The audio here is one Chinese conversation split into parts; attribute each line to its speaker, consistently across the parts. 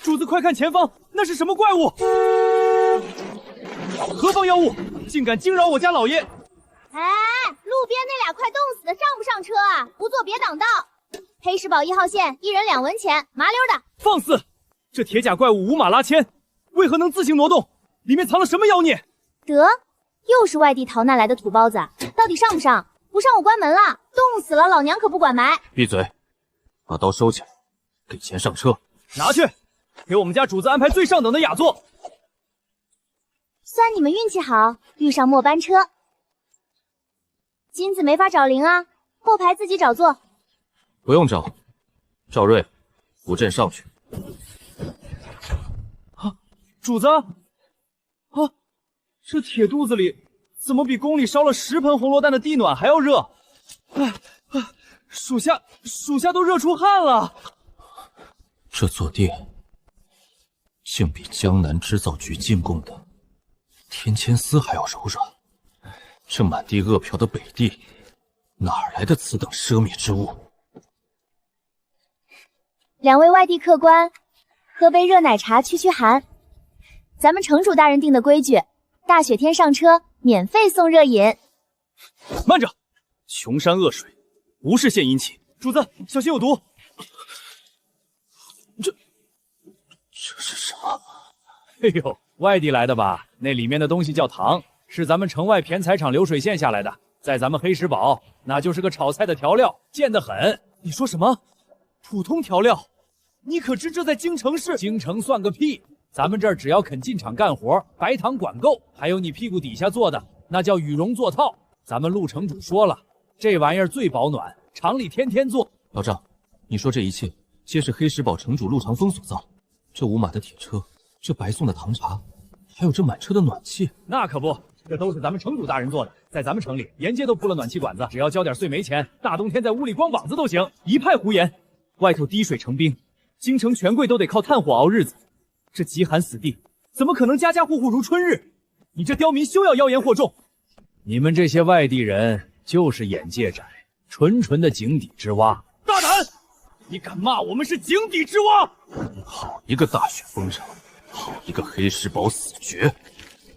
Speaker 1: 主子快看前方，那是什么怪物？何方妖物，竟敢惊扰我家老爷！
Speaker 2: 哎，路边那俩快冻死的，上不上车啊？不坐别挡道。黑石堡1号线，1人2文钱，麻溜的。
Speaker 1: 放肆！这铁甲怪物五马拉牵，为何能自行挪动？里面藏了什么妖孽？
Speaker 2: 得，又是外地逃难来的土包子，到底上不上？不上我关门了，冻死了，老娘可不管埋。
Speaker 3: 闭嘴，把刀收起来，给钱上车。
Speaker 1: 拿去，给我们家主子安排最上等的雅座。
Speaker 2: 算你们运气好，遇上末班车。金子没法找零啊，后排自己找座。
Speaker 3: 不用找，赵瑞，扶朕上去。
Speaker 1: 主子，这铁肚子里怎么比宫里烧了10盆红罗丹的地暖还要热？属下都热出汗了。
Speaker 3: 这座殿竟比江南织造局进贡的天千丝还要柔软。这满地饿殍的北地，哪来的此等奢靡之物
Speaker 2: 2位外地客官，喝杯热奶茶驱驱寒。咱们城主大人定的规矩，大雪天上车免费送热饮。
Speaker 1: 慢着，穷山恶水，无事献殷勤。主子，小心有毒。
Speaker 3: 这是什么？
Speaker 1: 哎呦，外地来的吧？那里面的东西叫糖，是咱们城外偏财厂流水线下来的，在咱们黑石堡，那就是个炒菜的调料，贱得很。你说什么？普通调料？你可知这在京城是？京城算个屁！咱们这儿只要肯进厂干活，白糖管够，还有你屁股底下做的，那叫羽绒做套。咱们陆城主说了，这玩意儿最保暖，厂里天天做。
Speaker 3: 老赵，你说这一切皆是黑石堡城主陆长风所造？这5马的铁车，这白送的糖茶，还有这满车的暖气，
Speaker 1: 那可不，这都是咱们城主大人做的。在咱们城里，沿街都铺了暖气管子，只要交点碎煤钱，大冬天在屋里光膀子都行。一派胡言，外头滴水成冰，京城权贵都得靠炭火熬日子。这极寒死地，怎么可能家家户户如春日？你这刁民休要妖言惑众！你们这些外地人就是眼界窄，纯纯的井底之蛙。大胆！你敢骂我们是井底之蛙？
Speaker 3: 好一个大雪封城，好一个黑石堡死绝！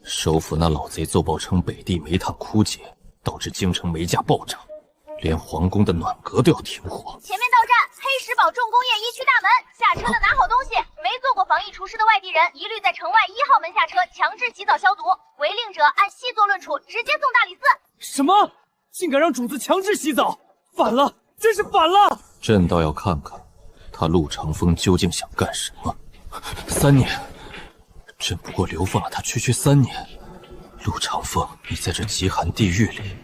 Speaker 3: 收服那老贼奏报称北地煤炭枯竭，导致京城煤价暴涨，连皇宫的暖阁都要停火。
Speaker 2: 前面到站，黑石堡重工业1区大门，下车的拿好东西。没做过防疫厨师的外地人，一律在城外1号门下车，强制洗澡消毒。违令者按细作论处，直接送大理寺。
Speaker 1: 什么？竟敢让主子强制洗澡？反了，真是反了！
Speaker 3: 朕倒要看看他陆长风究竟想干什么。3年，朕不过流放了他区3年。陆长风，你在这极寒地狱里，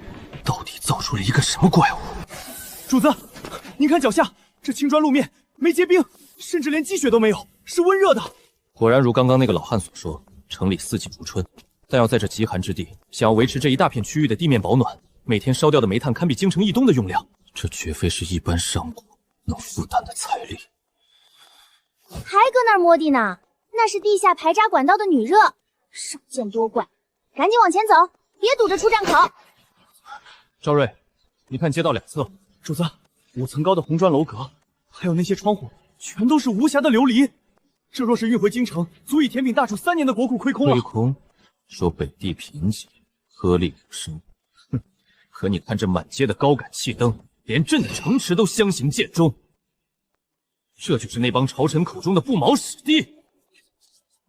Speaker 3: 到底造出了一个什么怪物？
Speaker 1: 主子，您看脚下这青砖路面没结冰，甚至连积雪都没有，是温热的。
Speaker 3: 果然如刚刚那个老汉所说，城里四季如春，但要在这极寒之地，想要维持这一大片区域的地面保暖，每天烧掉的煤炭堪比京城1冬的用量，这绝非是一般商贾能负担的财力。
Speaker 2: 还搁那儿摸地呢？那是地下排渣管道的女热，少见多怪。赶紧往前走，别堵着出站口。
Speaker 3: 赵瑞，你看街道2侧，
Speaker 1: 主子，5层高的红砖楼阁，还有那些窗户，全都是无瑕的琉璃。这若是运回京城，足以填平大楚3年的国库亏空了。
Speaker 3: 亏空？说北地贫瘠，颗粒无声。哼，可你看这满街的高杆气灯，连朕的城池都相形见绉。这就是那帮朝臣口中的不毛史地。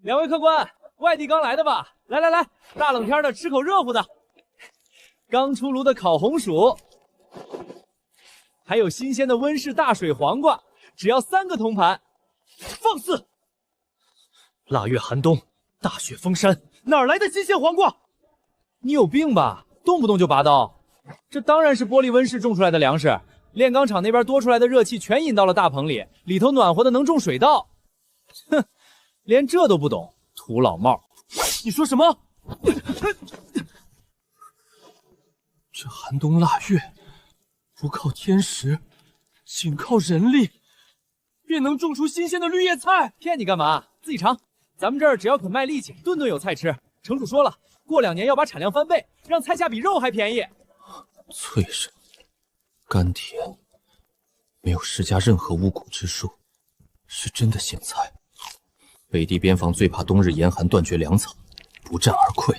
Speaker 1: 2位客官，外地刚来的吧？来来来，大冷天的吃口热乎的。刚出炉的烤红薯，还有新鲜的温室大水黄瓜，只要3个铜盘。放肆！腊月寒冬，大雪封山，哪来的新鲜黄瓜？你有病吧？动不动就拔刀。这当然是玻璃温室种出来的粮食，炼钢厂那边多出来的热气全引到了大棚里，里头暖和的能种水稻。哼，连这都不懂，土老帽！你说什么？
Speaker 3: 这寒冬腊月，不靠天时，仅靠人力，便能种出新鲜的绿叶菜。
Speaker 1: 骗你干嘛？自己尝。咱们这儿只要肯卖力气，顿顿有菜吃。城主说了，过2年要把产量翻倍，让菜价比肉还便宜。
Speaker 3: 脆生，甘甜，没有施加任何巫蛊之术，是真的嫌菜。北地边防最怕冬日严寒断绝粮草，不战而溃。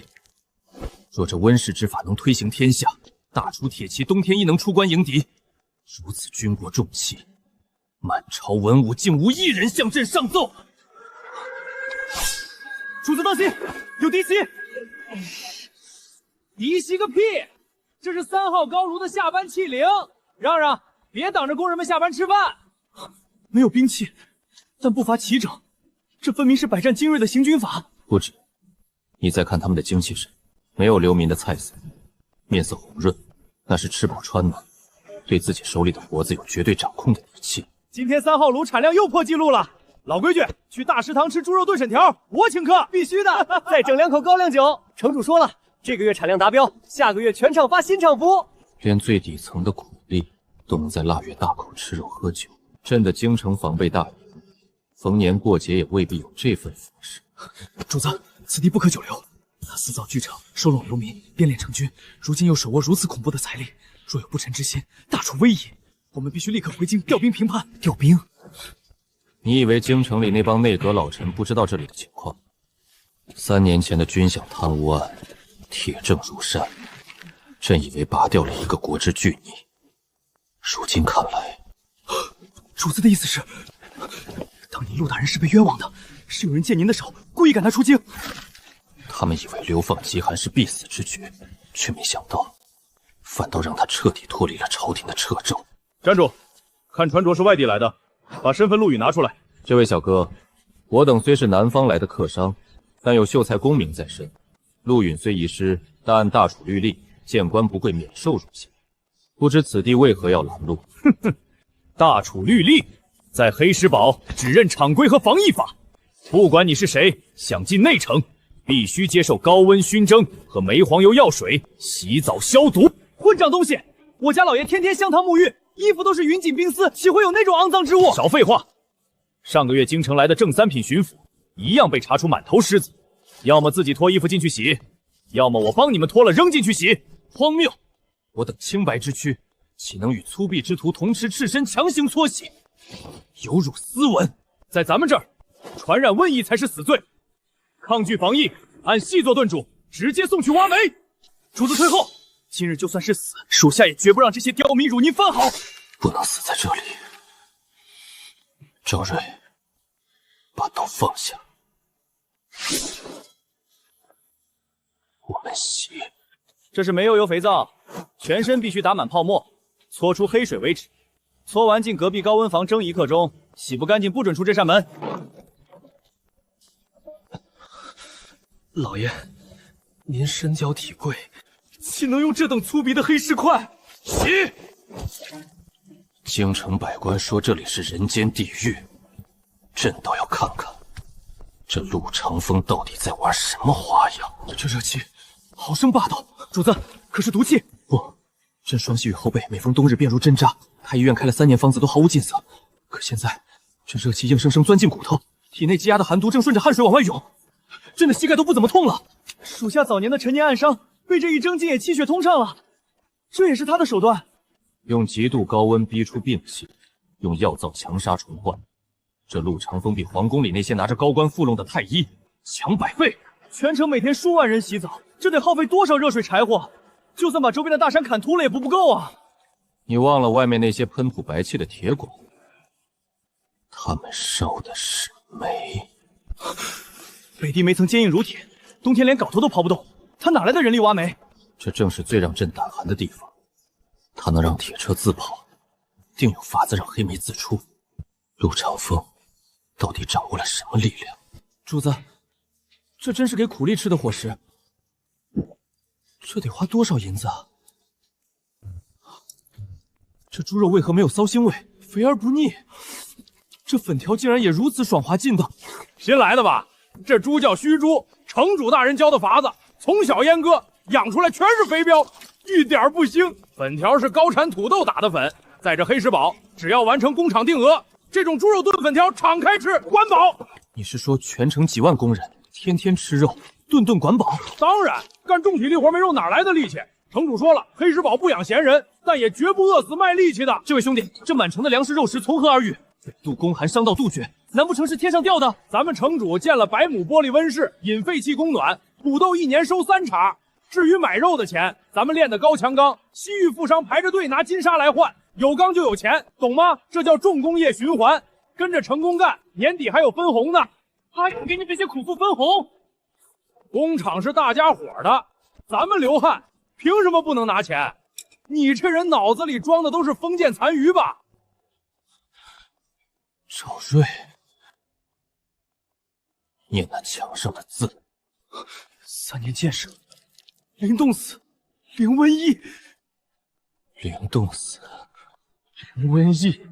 Speaker 3: 若这温氏之法能推行天下，大楚铁骑冬天亦能出关迎敌。如此军国重器，满朝文武竟无一人向朕上奏。
Speaker 1: 主子放心，有敌袭。敌袭个屁！这是3号高炉的下班气铃，让让，别挡着工人们下班吃饭。没有兵器，但不乏齐整，这分明是百战精锐的行军法。
Speaker 3: 不止，你再看他们的精气神，没有流民的菜色，面色红润，那是吃饱穿暖，对自己手里的活子有绝对掌控的底气。
Speaker 1: 今天3号炉产量又破纪录了，老规矩，去大食堂吃猪肉炖粉条，我请客，必须的。再整2口高粱酒。城主说了，这个月产量达标，下个月全场发新厂服。
Speaker 3: 连最底层的苦力都能在腊月大口吃肉喝酒，朕的京城防备大营，逢年过节也未必有这份服饰。
Speaker 4: 主子，此地不可久留。他私造剧场，收拢流民，编练成军，如今又手握如此恐怖的财力，若有不臣之心，大楚危矣。我们必须立刻回京调兵平叛。调兵？
Speaker 3: 你以为京城里那帮内阁老臣不知道这里的情况？3年前的军饷贪污案，铁证如山，朕以为拔掉了一个国之巨逆，如今看来，
Speaker 4: 主子的意思是，当年陆大人是被冤枉的，是有人借您的手故意赶他出京。
Speaker 3: 他们以为流放饥寒是必死之决，却没想到，反倒让他彻底脱离了朝廷的掣肘。
Speaker 5: 站住！看穿着是外地来的，把身份陆羽拿出来。
Speaker 3: 这位小哥，我等虽是南方来的客商，但有秀才功名在身。陆允虽遗失，但按大楚律例，见官不贵免受入刑。不知此地为何要拦路？
Speaker 5: 哼哼，大楚律例在黑石堡只认厂规和防疫法，不管你是谁，想进内城，必须接受高温熏蒸和煤黄油药水洗澡消毒。
Speaker 1: 混账东西！我家老爷天天香堂沐浴，衣服都是云锦冰丝，岂会有那种肮脏之物？
Speaker 5: 少废话！上个月京城来的正3品巡抚，一样被查出满头虱子，要么自己脱衣服进去洗，要么我帮你们脱了扔进去洗。
Speaker 3: 荒谬！我等清白之躯，岂能与粗鄙之徒同持赤身强行搓洗？有辱斯文！
Speaker 5: 在咱们这儿，传染瘟疫才是死罪。抗拒防疫，按细作炖煮，直接送去挖煤。
Speaker 1: 主子退后！今日就算是死，属下也绝不让这些刁民辱您番好。
Speaker 3: 不能死在这里。赵瑞，把刀放下。我们洗。
Speaker 1: 这是煤油肥皂，全身必须打满泡沫，搓出黑水为止。搓完进隔壁高温房蒸1刻钟，洗不干净不准出这扇门。
Speaker 4: 老爷，您身娇体贵，岂能用这等粗鄙的黑石块？
Speaker 3: 洗！京城百官说这里是人间地狱，朕倒要看看这陆长风到底在玩什么花样。
Speaker 4: 这热气好生霸道，主子可是毒气？
Speaker 3: 不，朕双膝与后背每逢冬日便如针扎，太医院开了3年方子都毫无进色，可现在这热气硬生生钻进骨头，体内积压的寒毒正顺着汗水往外涌，朕的膝盖都不怎么痛了。
Speaker 1: 属下早年的陈年暗伤被这一蒸竟也气血通畅了，这也是他的手段。
Speaker 3: 用极度高温逼出病气，用药皂强杀虫患。这陆长风比皇宫里那些拿着高官附拢的太医强100倍。
Speaker 1: 全城每天数万人洗澡，这得耗费多少热水柴火？就算把周边的大山砍秃了也不够啊！
Speaker 3: 你忘了外面那些喷吐白气的铁管？他们烧的是煤。
Speaker 1: 北地煤层坚硬如铁，冬天连镐头都刨不动，他哪来的人力挖煤？
Speaker 3: 这正是最让朕胆寒的地方。他能让铁车自跑，定有法子让黑煤自出。陆长风到底掌握了什么力量？
Speaker 4: 主子，这真是给苦力吃的伙食，这得花多少银子啊？这猪肉为何没有骚腥味，肥而不腻？这粉条竟然也如此爽滑劲道。
Speaker 5: 新来的吧？这猪叫虚猪，城主大人教的法子，从小阉割，养出来全是肥膘，一点不腥。粉条是高产土豆打的粉，在这黑石堡，只要完成工厂定额，这种猪肉炖粉条敞开吃，管饱。
Speaker 4: 你是说全城几万工人天天吃肉，顿顿管饱？
Speaker 5: 当然，干重体力活没肉哪来的力气？城主说了，黑石堡不养闲人，但也绝不饿死卖力气的。
Speaker 4: 这位兄弟，这满城的粮食肉食从何而遇？北渡宫寒伤到杜鹃，
Speaker 1: 难不成是天上掉的？
Speaker 5: 咱们城主建了100亩玻璃温室，引废气供暖，土豆1年收3茬。至于买肉的钱，咱们炼的高强钢，西域富商排着队拿金沙来换，有钢就有钱，懂吗？这叫重工业循环。跟着成功干，年底还有分红呢。
Speaker 1: 还给你这些苦妇分红？
Speaker 5: 工厂是大家伙的，咱们流汗，凭什么不能拿钱？你这人脑子里装的都是封建残余吧？
Speaker 3: 赵瑞，念那墙上的字
Speaker 4: 3年建设，零冻死，零瘟疫，
Speaker 3: 零冻死，
Speaker 4: 零瘟疫。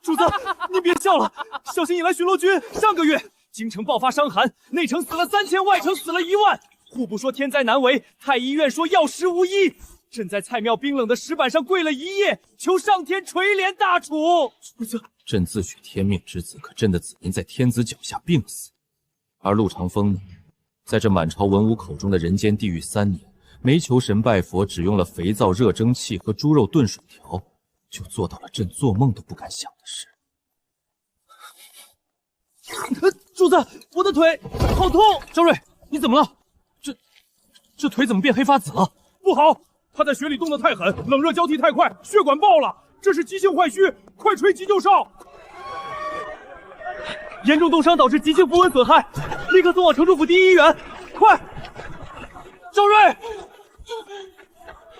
Speaker 4: 主子，你别笑了，小心引来巡逻军。
Speaker 1: 上个月京城爆发伤寒，内城死了3000，外城死了1万。户部说天灾难为，太医院说药石无医。朕在蔡庙冰冷的石板上跪了1夜，求上天垂怜大楚。
Speaker 4: 主子，
Speaker 3: 朕自诩天命之子，可朕的子民在天子脚下病死，而陆长风呢，在这满朝文武口中的人间地狱3年，没求神拜佛，只用了肥皂、热蒸汽和猪肉炖水条，就做到了朕做梦都不敢想的事。
Speaker 1: 主子，我的腿好痛！赵瑞，你怎么了？这腿怎么变黑发紫了？
Speaker 5: 不好，他在雪里冻得太狠，冷热交替太快，血管爆了，这是急性坏疽，快吹急救哨！
Speaker 1: 严重冻伤导致急性符文损害，立刻送往城主府第1医院，快！赵瑞，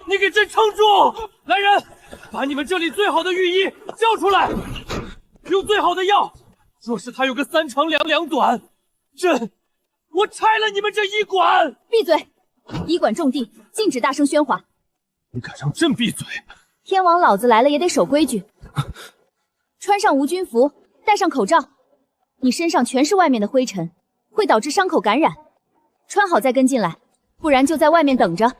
Speaker 1: 你给朕撑住！来人，把你们这里最好的御医叫出来，用最好的药。若是他有个3长2短，我拆了你们这医馆！
Speaker 6: 闭嘴！医馆重地，禁止大声喧哗。
Speaker 3: 你敢让朕闭嘴？
Speaker 6: 天王老子来了也得守规矩。穿上无菌服，戴上口罩。你身上全是外面的灰尘，会导致伤口感染。穿好再跟进来，不然就在外面等着。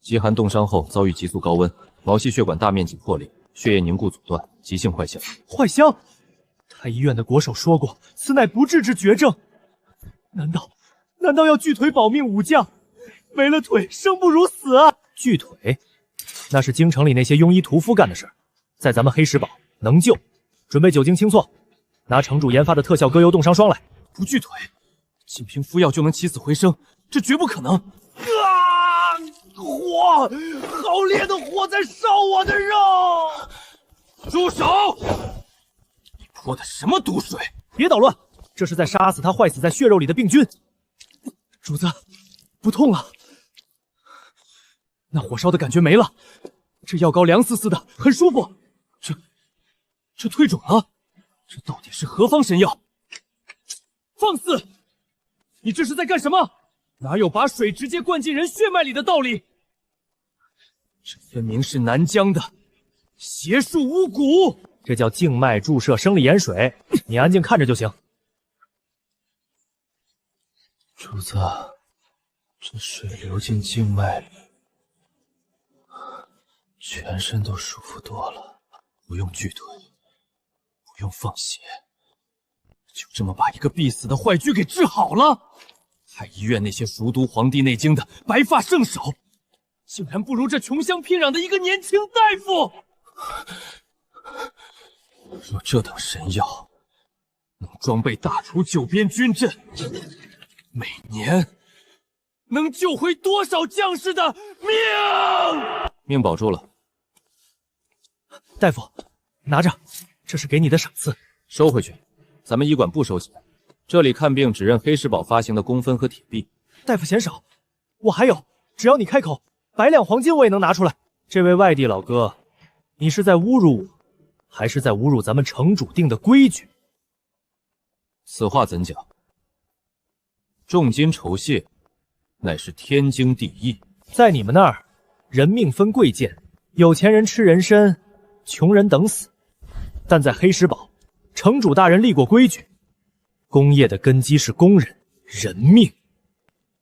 Speaker 3: 极寒冻伤后遭遇急速高温，毛细血管大面积破裂，血液凝固阻断，急性坏疽。
Speaker 4: 坏疽？太医院的国手说过，此乃不治之绝症。难道要锯腿保命武将？没了腿，生不如死啊！锯腿，那是京城里那些庸医屠夫干的事儿，在咱们黑石堡能救。准备酒精清挫，拿城主研发的特效割油冻伤霜来。
Speaker 3: 不锯腿，仅凭敷药就能起死回生，这绝不可能！
Speaker 1: 火，好烈的火在烧我的肉！
Speaker 3: 住手！你泼的什么毒水？
Speaker 4: 别捣乱，这是在杀死他坏死在血肉里的病菌。主子，不痛了。那火烧的感觉没了，这药膏凉丝丝的，很舒服。这退肿了，
Speaker 3: 这到底是何方神药？
Speaker 1: 放肆！你这是在干什么？哪有把水直接灌进人血脉里的道理？
Speaker 3: 这分明是南疆的邪术巫蛊，
Speaker 4: 这叫静脉注射生理盐水，你安静看着就行。
Speaker 3: 主子，这水流进静脉里，全身都舒服多了，不用锯腿，不用放血，就这么把一个必死的坏疽给治好了。太医院那些熟读《黄帝内经》的白发圣手，
Speaker 1: 竟然不如这穷乡僻壤的一个年轻大夫。
Speaker 3: 若这等神药能装备大楚9边军阵，每年
Speaker 1: 能救回多少将士的命？
Speaker 3: 命保住了。
Speaker 4: 大夫，拿着，这是给你的赏赐。
Speaker 3: 收回去，咱们医馆不收钱，这里看病只认黑石堡发行的公分和铁币。
Speaker 4: 大夫嫌少，我还有，只要你开口，100两黄金我也能拿出来。这位外地老哥，你是在侮辱我，还是在侮辱咱们城主定的规矩？
Speaker 3: 此话怎讲？重金酬谢，乃是天经地义。
Speaker 4: 在你们那儿，人命分贵贱，有钱人吃人参，穷人等死。但在黑石堡，城主大人立过规矩，工业的根基是工人，人命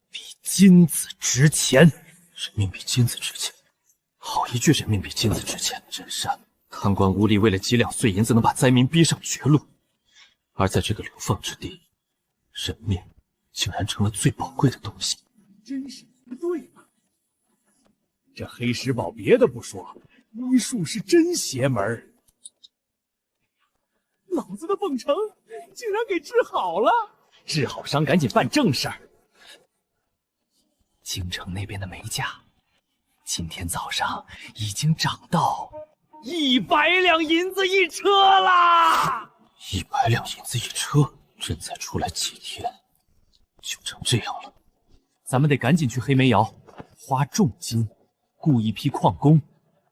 Speaker 4: 比金子值钱。
Speaker 3: 人命比金子值钱，好一句人命比金子值钱！真善，贪官污吏为了几两碎银子能把灾民逼上绝路，而在这个流放之地，人命竟然成了最宝贵的东西。
Speaker 5: 真是不对嘛！这黑石堡别的不说，医术是真邪门。
Speaker 1: 脑子的蹦成竟然给治好了！治好伤赶紧办正事儿。京城那边的煤价，今天早上已经涨到100两银子一车啦
Speaker 3: ！100两银子一车，朕才出来几天，就成这样了。
Speaker 1: 咱们得赶紧去黑煤窑，花重金雇一批矿工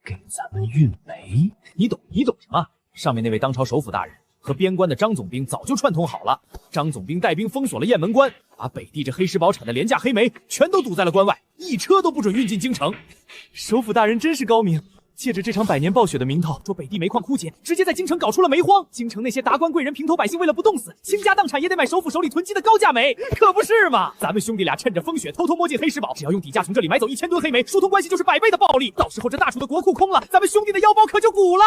Speaker 1: 给咱们运煤。你懂什么？上面那位当朝首辅大人和边关的张总兵早就串通好了。张总兵带兵封锁了雁门关，把北地这黑石堡产的廉价黑煤全都堵在了关外，一车都不准运进京城。首辅大人真是高明，借着这场百年暴雪的名头，说北地煤矿枯竭，直接在京城搞出了煤荒。京城那些达官贵人、平头百姓为了不冻死，倾家荡产也得买首府手里囤积的高价煤，可不是嘛？咱们兄弟俩趁着风雪偷偷摸进黑石堡，只要用底价从这里买走1000吨黑煤，疏通关系就是100倍的暴利。到时候这大楚的国库空了，咱们兄弟的腰包可就鼓了。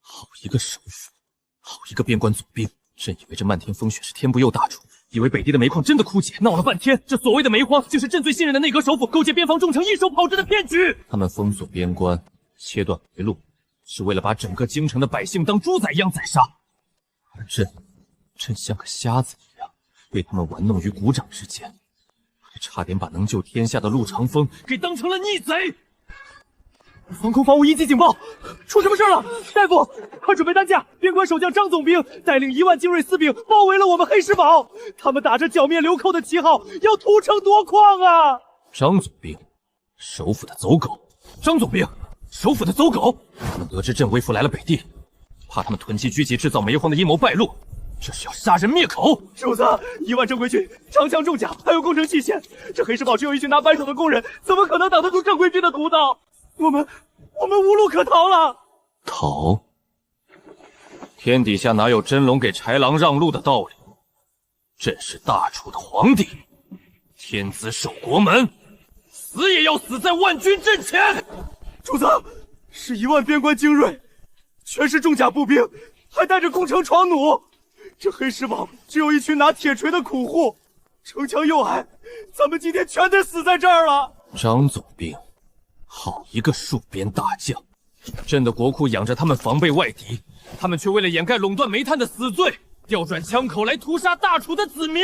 Speaker 3: 好一个首辅，好一个边关总兵！朕以为这漫天风雪是天不佑大楚，以为北地的煤矿真的枯竭，闹了半天，这所谓的煤荒就是朕最信任的内阁首辅勾结边防重臣一手炮制的骗局。他们封锁边关，切断回路，是为了把整个京城的百姓当猪仔一样宰杀，而朕像个瞎子一样被他们玩弄于股掌之间，还差点把能救天下的陆长风给当成了逆贼。
Speaker 1: 防空防务1级警报，出什么事了？大夫，快准备担架！边关守将张总兵带领1万精锐私兵包围了我们黑石堡，他们打着剿灭流寇的旗号，要屠城夺矿啊！
Speaker 3: 张总兵，首府的走狗！张总兵，首府的走狗！他们得知朕微服来了北地，怕他们囤积居集制造煤荒的阴谋败露，这是要杀人灭口！
Speaker 1: 主子，1万正规军、长枪重甲，还有工程器械，这黑石堡只有一群拿扳手的工人，怎么可能挡得住正规军的屠刀？我们无路可逃了。
Speaker 3: 逃？天底下哪有真龙给豺狼让路的道理？朕是大楚的皇帝，天子守国门，死也要死在万军阵前。
Speaker 1: 主子，是1万边关精锐，全是重甲步兵，还带着攻城闯弩。这黑石堡只有一群拿铁锤的苦户，城墙又矮，咱们今天全得死在这儿了。
Speaker 3: 张总兵，好一个戍边大将！朕的国库养着他们防备外敌，他们却为了掩盖垄断煤炭的死罪，调转枪口来屠杀大楚的子民。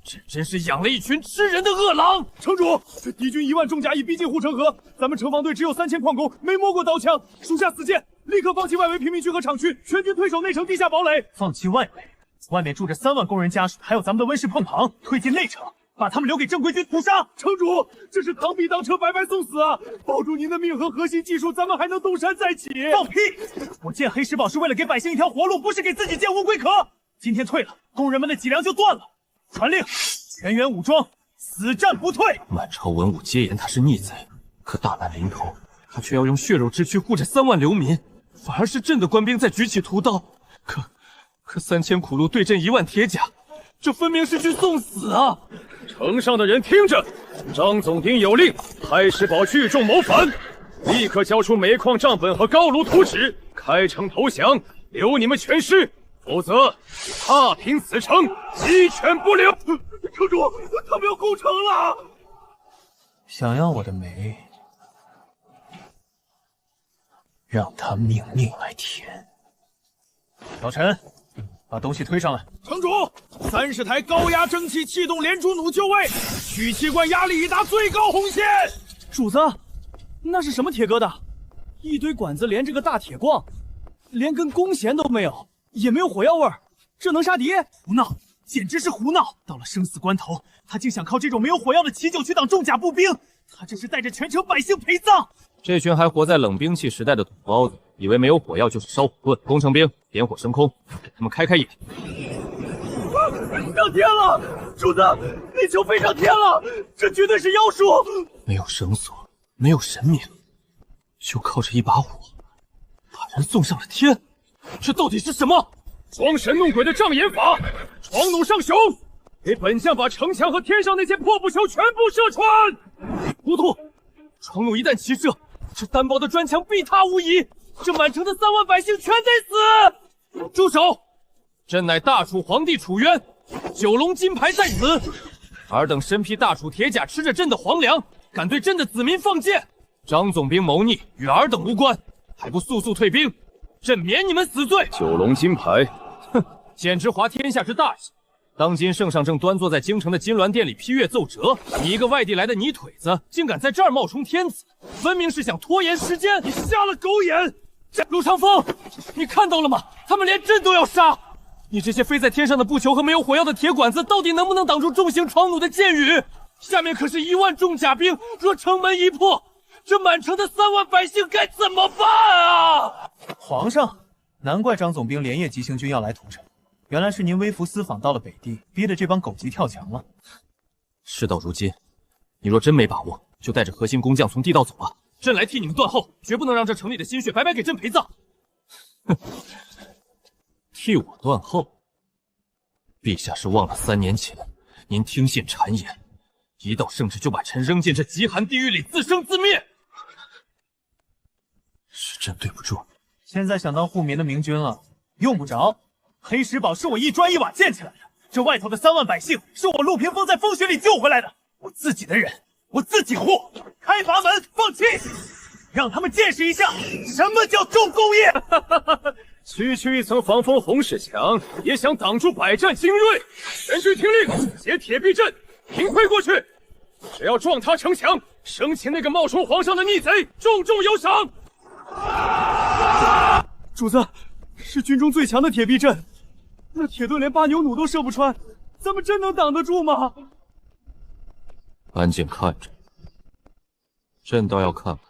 Speaker 3: 朕真是养了一群吃人的恶狼！
Speaker 1: 城主，这敌军1万重甲已逼近护城河，咱们城防队只有3000矿工，没摸过刀枪。属下死谏，立刻放弃外围贫民区和厂区，全军退守内城地下堡垒。
Speaker 7: 放弃外围，外面住着3万工人家属，还有咱们的温室碰旁，推进内城，把他们留给正规军屠杀。
Speaker 1: 城主，这是螳臂当车，白白送死啊！保住您的命和核心技术，咱们还能东山再起。
Speaker 7: 放屁！我建黑石堡是为了给百姓一条活路，不是给自己建乌龟壳。今天退了，工人们的脊梁就断了。传令，全员武装，死战不退。
Speaker 3: 满朝文武皆言他是逆贼，可大难临头，他却要用血肉之躯护着3万流民，反而是朕的官兵在举起屠刀。可3000苦路对阵1万铁甲，这分明是去送死啊！
Speaker 5: 城上的人听着，张总兵有令，黑石堡聚众谋反，立刻交出煤矿账本和高炉图纸，开城投降，留你们全尸，否则踏平此城，鸡犬不留。
Speaker 1: 城主，他们要攻城了！
Speaker 7: 想要我的煤，让他命命来填。老陈，把东西推上来。
Speaker 5: 城主，30台高压蒸汽气动连珠弩就位，取气罐压力已达最高红线。
Speaker 1: 主子，那是什么铁疙瘩？一堆管子连着个大铁罐，连根弓弦都没有，也没有火药味儿，这能杀敌？
Speaker 7: 胡闹，简直是胡闹！到了生死关头，他竟想靠这种没有火药的奇酒去挡重甲步兵，他这是带着全城百姓陪葬！
Speaker 3: 这群还活在冷兵器时代的土包子，以为没有火药就是烧火棍。工程兵点火升空，给他们开眼！
Speaker 1: 上天了，主子，地球飞上天了，这绝对是妖术！
Speaker 3: 没有绳索，没有神明，就靠着一把火，把人送上了天。这到底是什么？
Speaker 5: 装神弄鬼的障眼法，闯弩上熊，给本将把城墙和天上那些破布球全部射穿！
Speaker 3: 糊涂！闯弩一旦齐射，这单薄的砖墙必塌无疑，这满城的3万百姓全得死！住手！朕乃大楚皇帝楚渊，9龙金牌在此。尔等身披大楚铁甲，吃着朕的皇粮，敢对朕的子民放箭！张总兵谋逆，与尔等无关，还不速速退兵！朕免你们死罪。
Speaker 5: 九龙金牌，
Speaker 3: 哼，简直滑天下之大稽。当今圣上正端坐在京城的金銮殿里批阅奏折，你一个外地来的泥腿子，竟敢在这儿冒充天子，分明是想拖延时间！
Speaker 5: 你瞎了狗眼！
Speaker 3: 陆长风，你看到了吗？他们连朕都要杀！你这些飞在天上的布球和没有火药的铁管子，到底能不能挡住重型闯弩的箭雨？下面可是1万重甲兵，若城门一破，这满城的3万百姓该怎么办啊？
Speaker 7: 皇上，难怪张总兵连夜急行军要来屠城，原来是您微服私访到了北地，逼得这帮狗急跳墙了。
Speaker 3: 事到如今，你若真没把握，就带着核心工匠从地道走吧，朕来替你们断后，绝不能让这城里的心血白白给朕陪葬。哼，替我断后？陛下是忘了3年前您听信谗言，一到圣旨就把臣扔进这极寒地狱里自生自灭。是朕对不住你。
Speaker 7: 现在想当护民的明君了，用不着。黑石堡是我一砖一瓦建起来的，这外头的3万百姓是我陆平风在风雪里救回来的。我自己的人，我自己护。开阀门，放气，让他们见识一下什么叫重工业。
Speaker 5: 区一层防风红石墙，也想挡住百战精锐。全军听令，结铁壁阵，平推过去。只要撞塌城墙，生擒那个冒充皇上的逆贼，重重有赏。
Speaker 7: 主子，是军中最强的铁壁阵，那铁盾连8牛弩都射不穿，咱们真能挡得住吗？
Speaker 3: 安静看着，朕倒要看看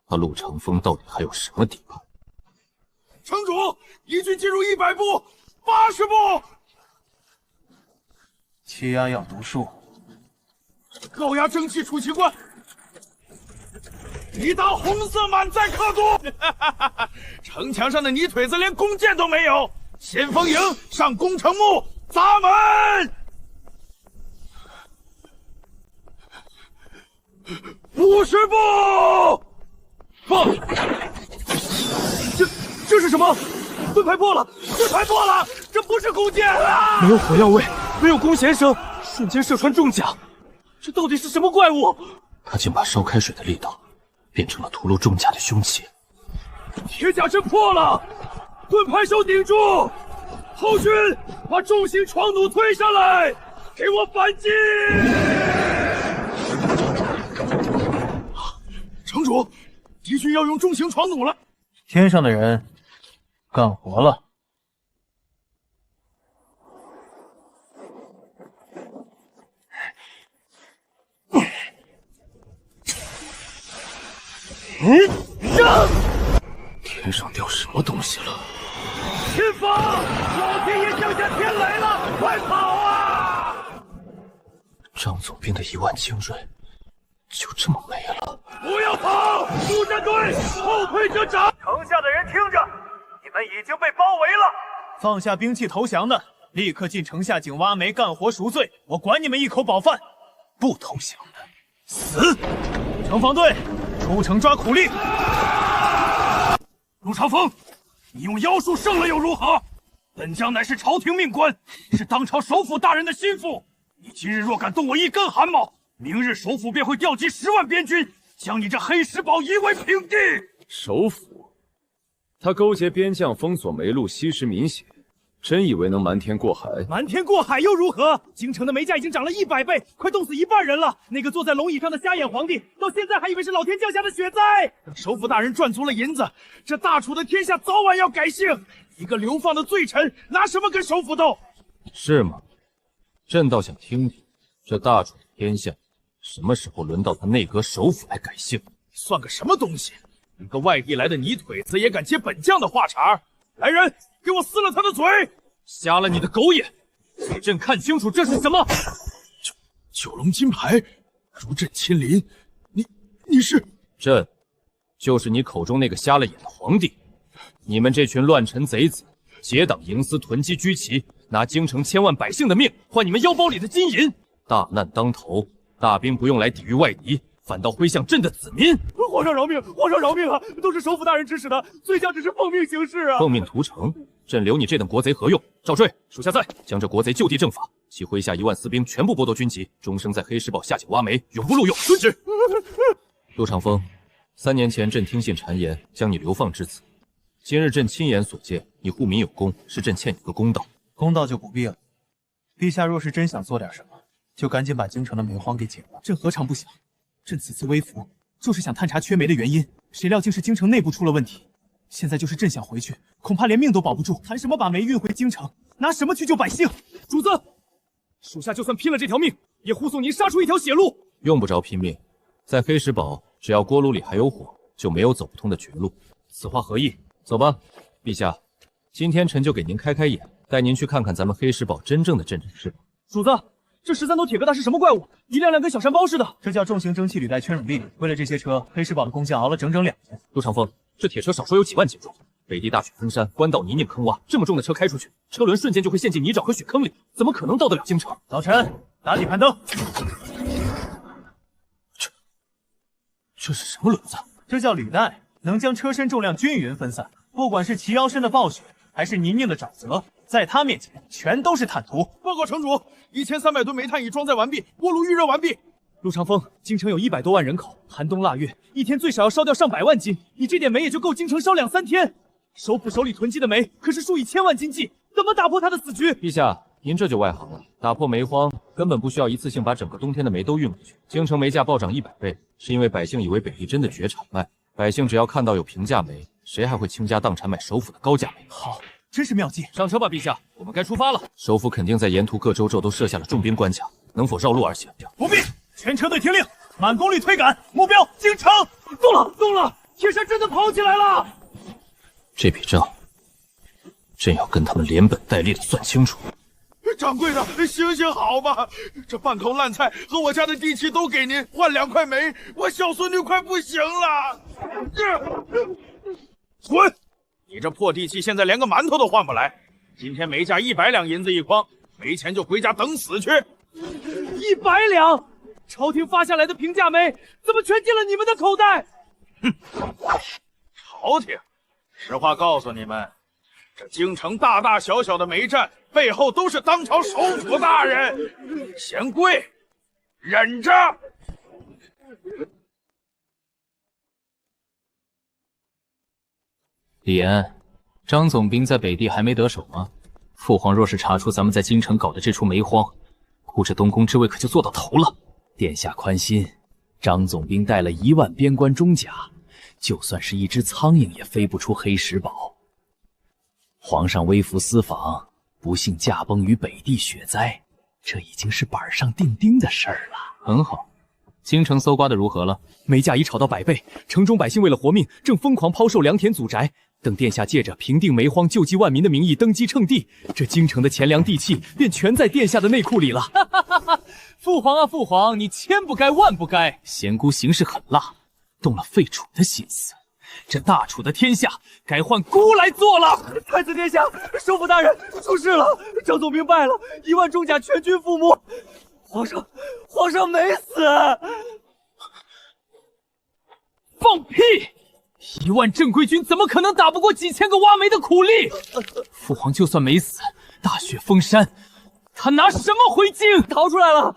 Speaker 3: 他陆长风到底还有什么底牌。
Speaker 5: 城主，敌军进入100步、80步。
Speaker 7: 欺压要读书，
Speaker 5: 高压蒸汽储气罐，一道红色满载刻度。城墙上的泥腿子连弓箭都没有，先锋营上攻城木，砸门。50步，放。这是什么？盾牌破了！盾牌破了！这不是弓箭啊！
Speaker 3: 没有火药味，没有弓弦声，瞬间射穿重甲，这到底是什么怪物？他竟把烧开水的力道变成了屠戮重甲的凶器。
Speaker 5: 铁甲阵破了，盾牌手顶住！后军把重型闯弩推上来，给我反击！城主，敌军要用重型闯弩了。
Speaker 7: 天上的人干活了。
Speaker 3: 天上掉什么东西了？
Speaker 5: 前方，老天爷降下天雷了，快跑啊！
Speaker 3: 张总兵的1万精锐就这么没了。
Speaker 5: 不要跑！陆战队后退者斩！
Speaker 7: 城下的人听着，你们已经被包围了。放下兵器投降的，立刻进城下井挖煤干活赎罪，我管你们一口饱饭。不投降的，死！城防队出城抓苦力。
Speaker 5: 陆长风，你用妖术胜了又如何？本将乃是朝廷命官，是当朝首辅大人的心腹。你今日若敢动我一根汗毛，明日首府便会调集10万边军，将你这黑石堡夷为平地。
Speaker 8: 首府，他勾结边将封锁煤路，吸食民血，真以为能瞒天过海？
Speaker 7: 瞒天过海又如何？京城的煤价已经涨了100倍，快冻死1半人了。那个坐在龙椅上的瞎眼皇帝，到现在还以为是老天降下的雪灾。
Speaker 5: 等首府大人赚足了银子，这大楚的天下早晚要改姓。一个流放的罪臣，拿什么跟首府斗？
Speaker 3: 是吗？朕倒想听听，这大楚的天下什么时候轮到他内阁首辅来改姓？
Speaker 5: 算个什么东西？一个外地来的泥腿子也敢接本将的话茬？来人，给我撕了他的嘴！
Speaker 3: 瞎了你的狗眼！给朕看清楚这是什么！
Speaker 5: 九龙金牌，如朕亲临，你是？
Speaker 3: 朕，就是你口中那个瞎了眼的皇帝。你们这群乱臣贼子，结党营私，囤积居奇，拿京城千万百姓的命换你们腰包里的金银。大难当头，大兵不用来抵御外敌，反倒挥向朕的子民。
Speaker 7: 皇上饶命！皇上饶命啊！都是首辅大人指使的，罪将只是奉命行事啊！
Speaker 3: 奉命屠城，朕留你这等国贼何用？赵税，属下在，将这国贼就地正法，其麾下1万私兵全部剥夺军籍，终生在黑石堡下井挖煤，永不录用。遵旨。陆长风，3年前朕听信谗言，将你流放至此。今日朕亲眼所见，你护民有功，是朕欠你个公道。
Speaker 7: 公道就不必了。陛下若是真想做点什么，就赶紧把京城的煤荒给解了。
Speaker 4: 朕何尝不想？朕此次微服，就是想探查缺煤的原因，谁料竟是京城内部出了问题。现在就是朕想回去，恐怕连命都保不住，谈什么把煤运回京城？拿什么去救百姓？
Speaker 5: 主子，属下就算拼了这条命，也护送您杀出一条血路。
Speaker 3: 用不着拼命，在黑石堡，只要锅炉里还有火，就没有走不通的绝路。
Speaker 5: 此话何意？
Speaker 3: 走吧，陛下，今天臣就给您开开眼，带您去看看咱们黑石堡真正的镇宅之宝。
Speaker 4: 主子，这13头铁疙瘩是什么怪物？一辆辆跟小山包似的。
Speaker 7: 这叫重型蒸汽履带圈乳力。为了这些车，黑石堡的工匠熬了整整2天。
Speaker 3: 陆长风，这铁车少说有几万斤重，北地大雪封山，官道泥泞坑洼，这么重的车开出去，车轮瞬间就会陷进泥沼和雪坑里，怎么可能到得了京城？
Speaker 7: 早晨，打底盘灯。
Speaker 3: 这是什么轮子？
Speaker 7: 这叫履带，能将车身重量均匀分散。不管是齐腰深的暴雪，还是泥泞的沼泽，在它面前全都是坦途。
Speaker 5: 报告城主，1300吨煤炭已装载完毕，锅炉预热完毕。
Speaker 4: 陆长风，京城有100多万人口，寒冬腊月，一天最少要烧掉上百万斤，你这点煤也就够京城烧2、3天。首府手里囤积的煤可是数以千万斤计，怎么打破他的死局？
Speaker 3: 陛下，您这就外行了。打破煤荒根本不需要一次性把整个冬天的煤都运过去。京城煤价暴涨100倍，是因为百姓以为北地真的绝产卖。百姓只要看到有平价煤，谁还会倾家荡产买首府的高价煤？
Speaker 4: 好，真是妙计。
Speaker 3: 上车吧，陛下，我们该出发了。首府肯定在沿途各州都设下了重兵关卡，能否绕路而行？
Speaker 7: 不必，全车队听令，满功率推赶，目标京城。
Speaker 5: 动了！铁山真的跑起来了！
Speaker 3: 这笔账，朕要跟他们连本带利的算清楚。
Speaker 5: 掌柜的，行好吧，这半口烂菜和我家的地契都给您，换2块煤，我小孙女快不行了。滚！你这破地契现在连个馒头都换不来。今天煤价100两银子一筐，没钱就回家等死去。
Speaker 4: 100两！朝廷发下来的平价煤，怎么全进了你们的口袋？
Speaker 5: 朝廷，实话告诉你们，这京城大大小小的煤站背后都是当朝首辅大人，嫌贵，忍着。
Speaker 9: 李岩，张总兵在北地还没得手吗？父皇若是查出咱们在京城搞的这出煤荒，顾着东宫之位可就做到头了。殿下宽心，张总兵带了1万边关中甲，就算是一只苍蝇也飞不出黑石堡。皇上微服私访，不幸驾崩于北地雪灾，这已经是板上钉钉的事儿了。很好，京城搜刮的如何了？
Speaker 4: 煤价已炒到100倍，城中百姓为了活命，正疯狂抛售良田祖宅。等殿下借着平定煤荒、救济万民的名义登基称帝，这京城的钱粮地契便全在殿下的内库里了。父皇啊，父皇，你千不该万不该！
Speaker 9: 贤姑行事狠辣，动了废楚的心思。这大楚的天下该换姑来做了。
Speaker 4: 太子殿下，首辅大人出事了，张总兵败了，1万重甲全军覆没。皇上没死！
Speaker 9: 放屁！1万正规军怎么可能打不过几千个挖煤的苦力？父皇就算没死，大雪封山，他拿什么回京？
Speaker 4: 逃出来了。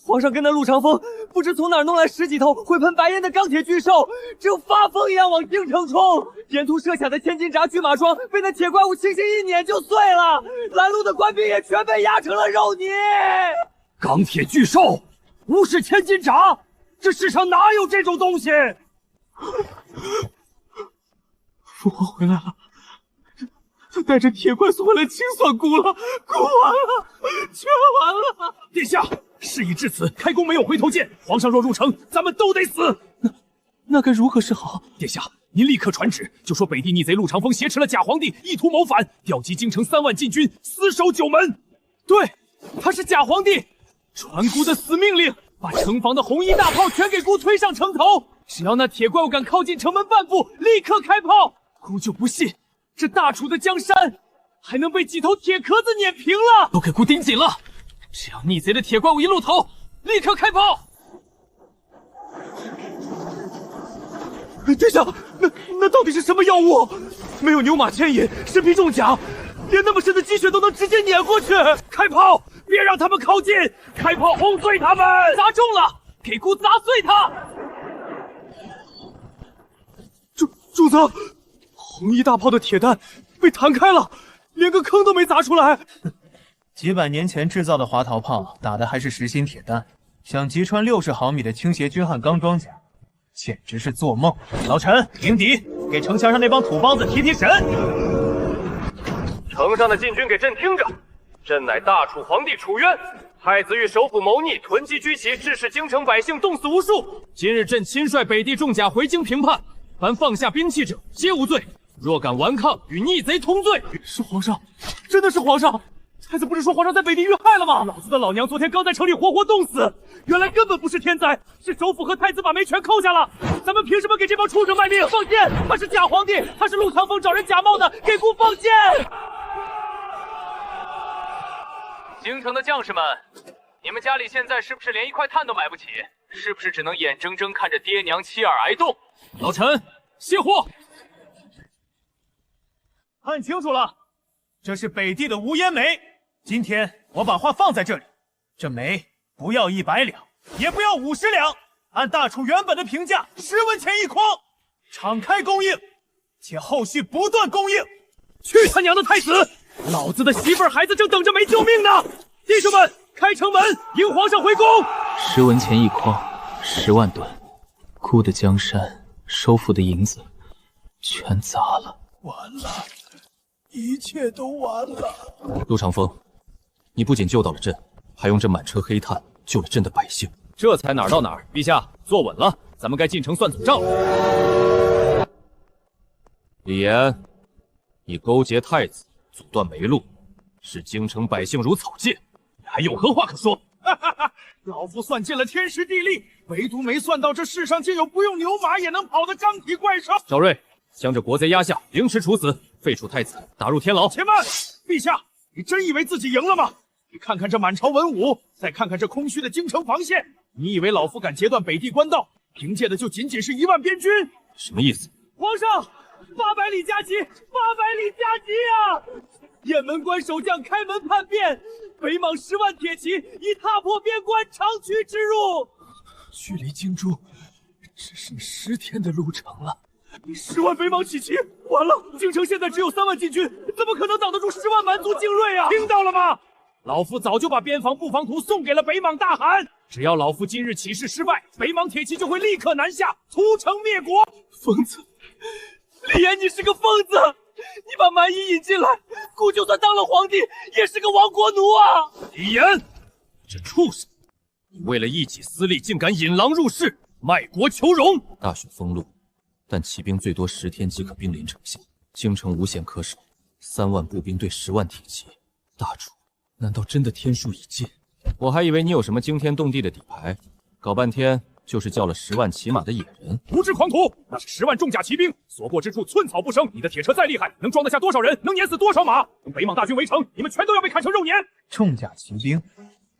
Speaker 4: 皇上跟那陆长风不知从哪儿弄来10几头会喷白烟的钢铁巨兽，正发疯一样往京城冲。沿途设下的千斤闸巨马桩被那铁怪物轻轻一碾就碎了，拦路的官兵也全被压成了肉泥。
Speaker 5: 钢铁巨兽，无视千斤闸，这世上哪有这种东西？
Speaker 4: 父皇回来了，他带着铁罐送回来清算姑了，姑完了，全完了！
Speaker 5: 殿下，事已至此，开弓没有回头箭。皇上若入城，咱们都得死。
Speaker 4: 那该如何是好？
Speaker 5: 殿下，您立刻传旨，就说北地逆贼陆长风挟持了假皇帝，意图谋反，调集京城3万禁军，死守9门。
Speaker 4: 对，他是假皇帝，传姑的死命令，把城防的红衣大炮全给姑推上城头。只要那铁怪物敢靠近城门半步，立刻开炮！姑就不信，这大楚的江山还能被几头铁壳子碾平了！
Speaker 9: 都给姑盯紧了！只要逆贼的铁怪物一露头，立刻开炮！
Speaker 4: 殿下，那到底是什么妖物？没有牛马牵引，身披重甲，连那么深的积雪都能直接碾过去！
Speaker 5: 开炮！别让他们靠近！开炮轰碎他们！
Speaker 9: 砸中了，给姑砸碎他！
Speaker 4: 主子，红衣大炮的铁弹被弹开了，连个坑都没砸出来。
Speaker 7: 几百年前制造的滑陶炮，打的还是实心铁弹，想击穿60毫米的倾斜军焊钢装甲，简直是做梦。老陈，迎敌，给城墙上那帮土包子提提神。
Speaker 8: 城上的禁军给朕听着，朕乃大楚皇帝楚渊，太子与首辅谋逆，囤积居奇，致使京城百姓冻死无数。今日朕亲率北地重甲回京平叛，凡放下兵器者，皆无罪。若敢顽抗，与逆贼同罪。
Speaker 4: 是皇上，真的是皇上！太子不是说皇上在北地遇害了吗？老子的老娘昨天刚在城里活活冻死，原来根本不是天灾，是首辅和太子把煤全扣下了。咱们凭什么给这帮畜生卖命？放箭！他是假皇帝，他是陆长风找人假冒的，给姑放箭！
Speaker 9: 京城的将士们，你们家里现在是不是连一块炭都买不起？是不是只能眼睁睁看着爹娘妻儿挨冻？
Speaker 5: 老陈，卸货！
Speaker 7: 看清楚了，这是北地的无烟煤。今天我把话放在这里，这煤不要100两，也不要50两，按大楚原本的评价，10文钱一筐，敞开供应，且后续不断供应。
Speaker 5: 去他娘的太子！老子的媳妇儿孩子正等着没救命呢！弟兄们，开城门，迎皇上回宫
Speaker 9: ！10文钱一筐，10万吨，哭的江山，收复的银子，全砸了。
Speaker 7: 完了，一切都完了。
Speaker 3: 陆长风，你不仅救到了朕，还用这满车黑炭救了朕的百姓。
Speaker 5: 这才哪儿到哪儿，陛下坐稳了，咱们该进城算总账了。
Speaker 3: 李岩，你勾结太子，阻断煤路，视京城百姓如草芥，
Speaker 5: 你还有何话可说？哈哈哈！老夫算尽了天时地利，唯独没算到这世上竟有不用牛马也能跑的獐体怪兽。
Speaker 3: 赵睿，将这国贼压下，凌迟处死，废除太子，打入天牢。
Speaker 5: 且慢，陛下，你真以为自己赢了吗？你看看这满朝文武，再看看这空虚的京城防线，你以为老夫敢截断北地官道，凭借的就仅仅是1万边军？
Speaker 3: 什么意思？
Speaker 5: 皇上，800里加急，800里加急啊！雁门关守将开门叛变，北莽10万铁骑已踏破边关，长驱直入。
Speaker 4: 距离荆州只剩10天的路程了。
Speaker 5: 10万北莽起骑，完了！京城现在只有3万禁军，怎么可能挡得住10万蛮族精锐啊？听到了吗？老夫早就把边防布防图送给了北莽大汗，只要老夫今日起事失败，北莽铁骑就会立刻南下，屠城灭国。
Speaker 4: 疯子，
Speaker 5: 李岩，你是个疯子！你把蛮夷引进来，姑就算当了皇帝，也是个亡国奴啊！
Speaker 3: 李岩，这畜生！你为了一己私利，竟敢引狼入室，卖国求荣！大雪封路，但骑兵最多10天即可兵临城下，京城无险可守，3万步兵对10万铁骑，大楚难道真的天数已尽？我还以为你有什么惊天动地的底牌，搞半天就是叫了10万骑马的野人。
Speaker 5: 无知狂徒，那是10万重甲骑兵，所过之处寸草不生。你的铁车再厉害，能装得下多少人？能碾死多少马？等北莽大军围城，你们全都要被砍成肉碾！
Speaker 7: 重甲骑兵，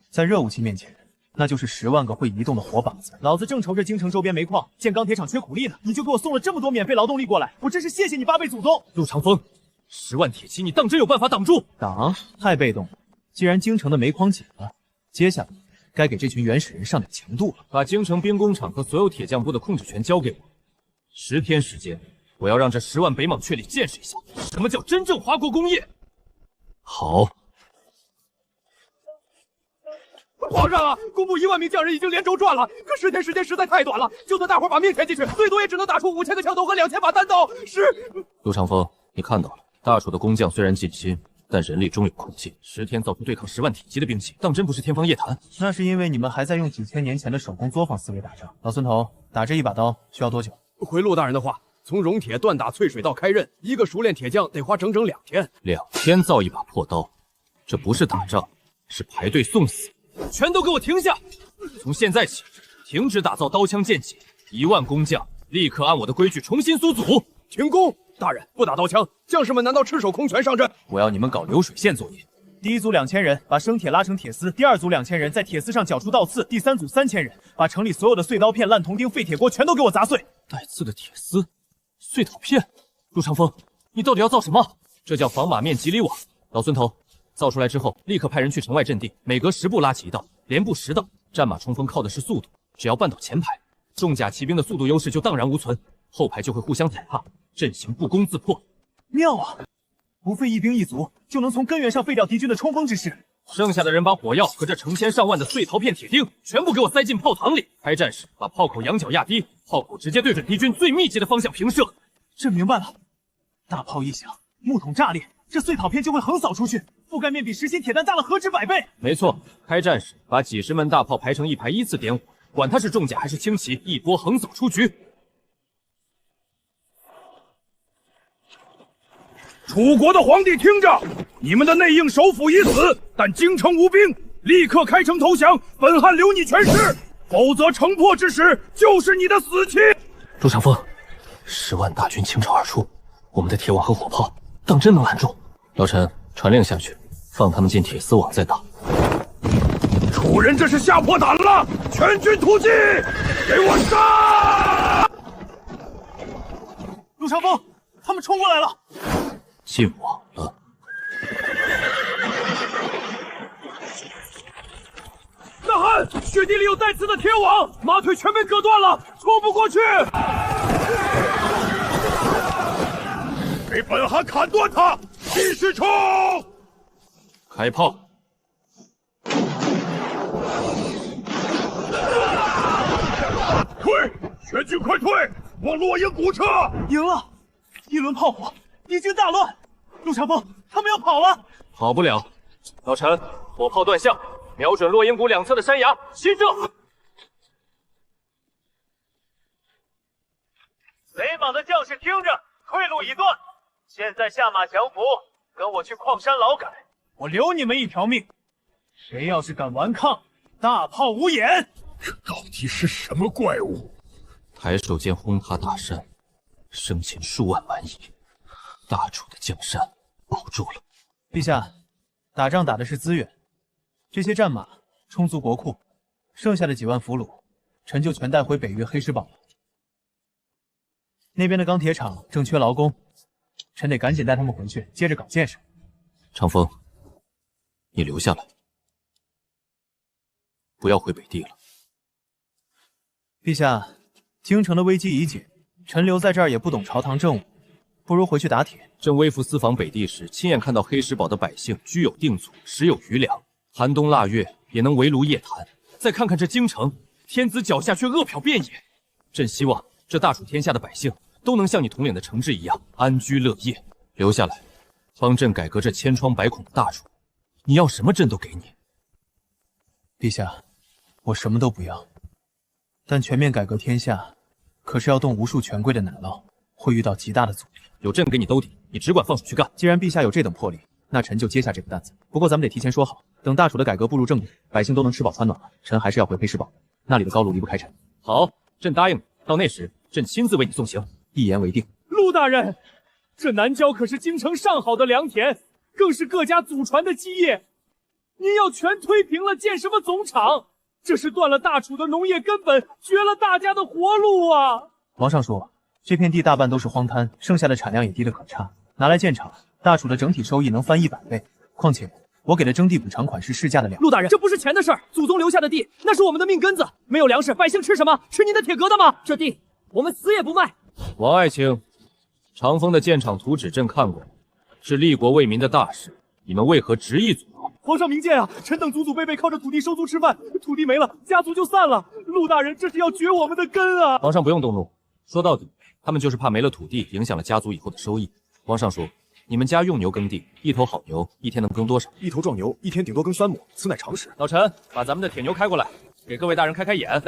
Speaker 7: 在热武器面前，那就是10万个会移动的活靶子。老子正愁着京城周边煤矿建钢铁厂缺苦力呢，你就给我送了这么多免费劳动力过来，我真是谢谢你8辈祖宗！
Speaker 3: 陆长风，10万铁骑，你当真有办法挡住？
Speaker 7: 挡？太被动了。既然京城的煤矿紧了，接下来该给这群原始人上点强度了。
Speaker 3: 把京城兵工厂和所有铁匠部的控制权交给我，10天时间，我要让这10万北莽雀里见识一下什么叫真正华国工业。好。
Speaker 5: 皇上啊，工部1万名匠人已经连轴转了，可10天时间实在太短了，就算大伙把命填进去，最多也只能打出5000个枪头和2000把单刀。
Speaker 3: 陆长风，你看到了，大楚的工匠虽然尽心，但人力终有空隙，10天造出对抗10万体积的兵器，当真不是天方夜谭。
Speaker 7: 那是因为你们还在用几千年前的手工作坊思维打仗。老孙头，打这一把刀需要多久？
Speaker 5: 回陆大人的话，从熔铁、锻打、淬水到开刃，一个熟练铁匠得花整整2天。
Speaker 3: 2天造一把破刀，这不是打仗，是排队送死。全都给我停下！从现在起，停止打造刀枪剑戟，1万工匠立刻按我的规矩重新苏组。
Speaker 5: 停工！大人，不打刀枪，将士们难道赤手空拳上阵？
Speaker 3: 我要你们搞流水线作业。
Speaker 7: 第一组2000人把生铁拉成铁丝，第二组2000人在铁丝上绞出倒刺，第三组3000人把城里所有的碎刀片、烂铜钉、废铁锅全都给我砸碎。
Speaker 3: 带刺的铁丝、碎陶片，陆长风，你到底要造什么？这叫防马面吉里网。老孙头，造出来之后，立刻派人去城外阵地，每隔10步拉起一道，连步10道。战马冲锋靠的是速度，只要绊倒前排，重甲骑兵的速度优势就荡然无存，后排就会互相踩踏，阵型不攻自破。
Speaker 7: 妙啊！不费一兵一卒，就能从根源上废掉敌军的冲锋之势。
Speaker 8: 剩下的人把火药和这成千上万的碎陶片铁钉全部给我塞进炮膛里。开战时，把炮口仰角压低，炮口直接对准敌军最密集的方向平射。
Speaker 7: 朕明白了。大炮一响，木桶炸裂，这碎陶片就会横扫出去，覆盖面比实心铁弹大了何止100倍。
Speaker 8: 没错，开战时把几十门大炮排成一排，依次点火，管它是重甲还是轻骑，一波横扫出局。
Speaker 5: 楚国的皇帝听着，你们的内应首辅已死，但京城无兵，立刻开城投降，本汉留你全尸，否则城破之时就是你的死期。
Speaker 3: 陆长风，10万大军倾巢而出，我们的铁网和火炮当真能拦住？老臣传令下去，放他们进铁丝网再打。
Speaker 5: 楚人这是吓破胆了，全军突击，给我杀！
Speaker 7: 陆长风，他们冲过来了。
Speaker 3: 进网了。
Speaker 5: 大汉，雪地里有带刺的铁网，马腿全被割断了，冲不过去。给本汉砍断它，继续冲！
Speaker 8: 开炮！
Speaker 5: 退！全军快退！往洛阳谷撤！
Speaker 7: 赢了！一轮炮火，敌军大乱。陆长风，他们要跑了。
Speaker 8: 跑不了。老臣，火炮断向，瞄准洛阴谷两侧的山崖，齐射！
Speaker 7: 贼莽的将士听着，退路已断，现在下马降服，跟我去矿山劳改，我留你们一条命。谁要是敢顽抗，大炮无眼！
Speaker 5: 这到底是什么怪物？
Speaker 3: 抬手间轰塌大山，生擒数万蛮夷，大楚的江山保住了。
Speaker 7: 陛下，打仗打的是资源，这些战马充足国库，剩下的几万俘虏，臣就全带回北域黑石堡了。那边的钢铁厂正缺劳工，臣得赶紧带他们回去，接着搞建设。
Speaker 3: 长风，你留下来，不要回北地了。
Speaker 7: 陛下，京城的危机已解，臣留在这儿也不懂朝堂政务，不如回去打铁。
Speaker 8: 朕微服私访北地时，亲眼看到黑石堡的百姓居有定所，食有余粮，寒冬腊月也能围炉夜谈。再看看这京城，天子脚下却饿殍遍野。朕希望这大楚天下的百姓都能像你统领的承制一样安居乐业。留下来，帮朕改革这千疮百孔的大楚，你要什么朕都给你。
Speaker 7: 陛下，我什么都不要，但全面改革天下，可是要动无数权贵的奶酪，会遇到极大的阻力。
Speaker 8: 有朕给你兜底，你只管放手去干。
Speaker 7: 既然陛下有这等魄力，那臣就接下这个担子。不过咱们得提前说好，等大楚的改革步入正轨，百姓都能吃饱穿暖了，臣还是要回黑石堡，那里的高炉离不开臣。
Speaker 8: 好，朕答应你。到那时，朕亲自为你送行。
Speaker 7: 一言为定。
Speaker 5: 陆大人，这南郊可是京城上好的良田，更是各家祖传的基业，您要全推平了，建什么总厂？这是断了大楚的农业根本，绝了大家的活路啊！
Speaker 7: 皇上说，这片地大半都是荒滩，剩下的产量也低得可差，拿来建厂，大楚的整体收益能翻100倍。况且我给的征地补偿款是市价的2。
Speaker 1: 陆大人，这不是钱的事儿，祖宗留下的地，那是我们的命根子。没有粮食，百姓吃什么？吃您的铁疙瘩吗？这地我们死也不卖。
Speaker 8: 王爱卿，长风的建厂图纸朕看过，是利国为民的大事，你们为何执意阻挠？
Speaker 5: 皇上明鉴啊！臣等祖祖辈辈靠着土地收租吃饭，土地没了，家族就散了。陆大人，这是要绝我们的根啊！
Speaker 8: 皇上不用动怒，说到底，他们就是怕没了土地，影响了家族以后的收益。皇上说，你们家用牛耕地，一头好牛一天能耕多少
Speaker 10: ？1头壮牛一天顶多耕3亩，此乃常识。
Speaker 8: 老臣，把咱们的铁牛开过来，给各位大人开开眼。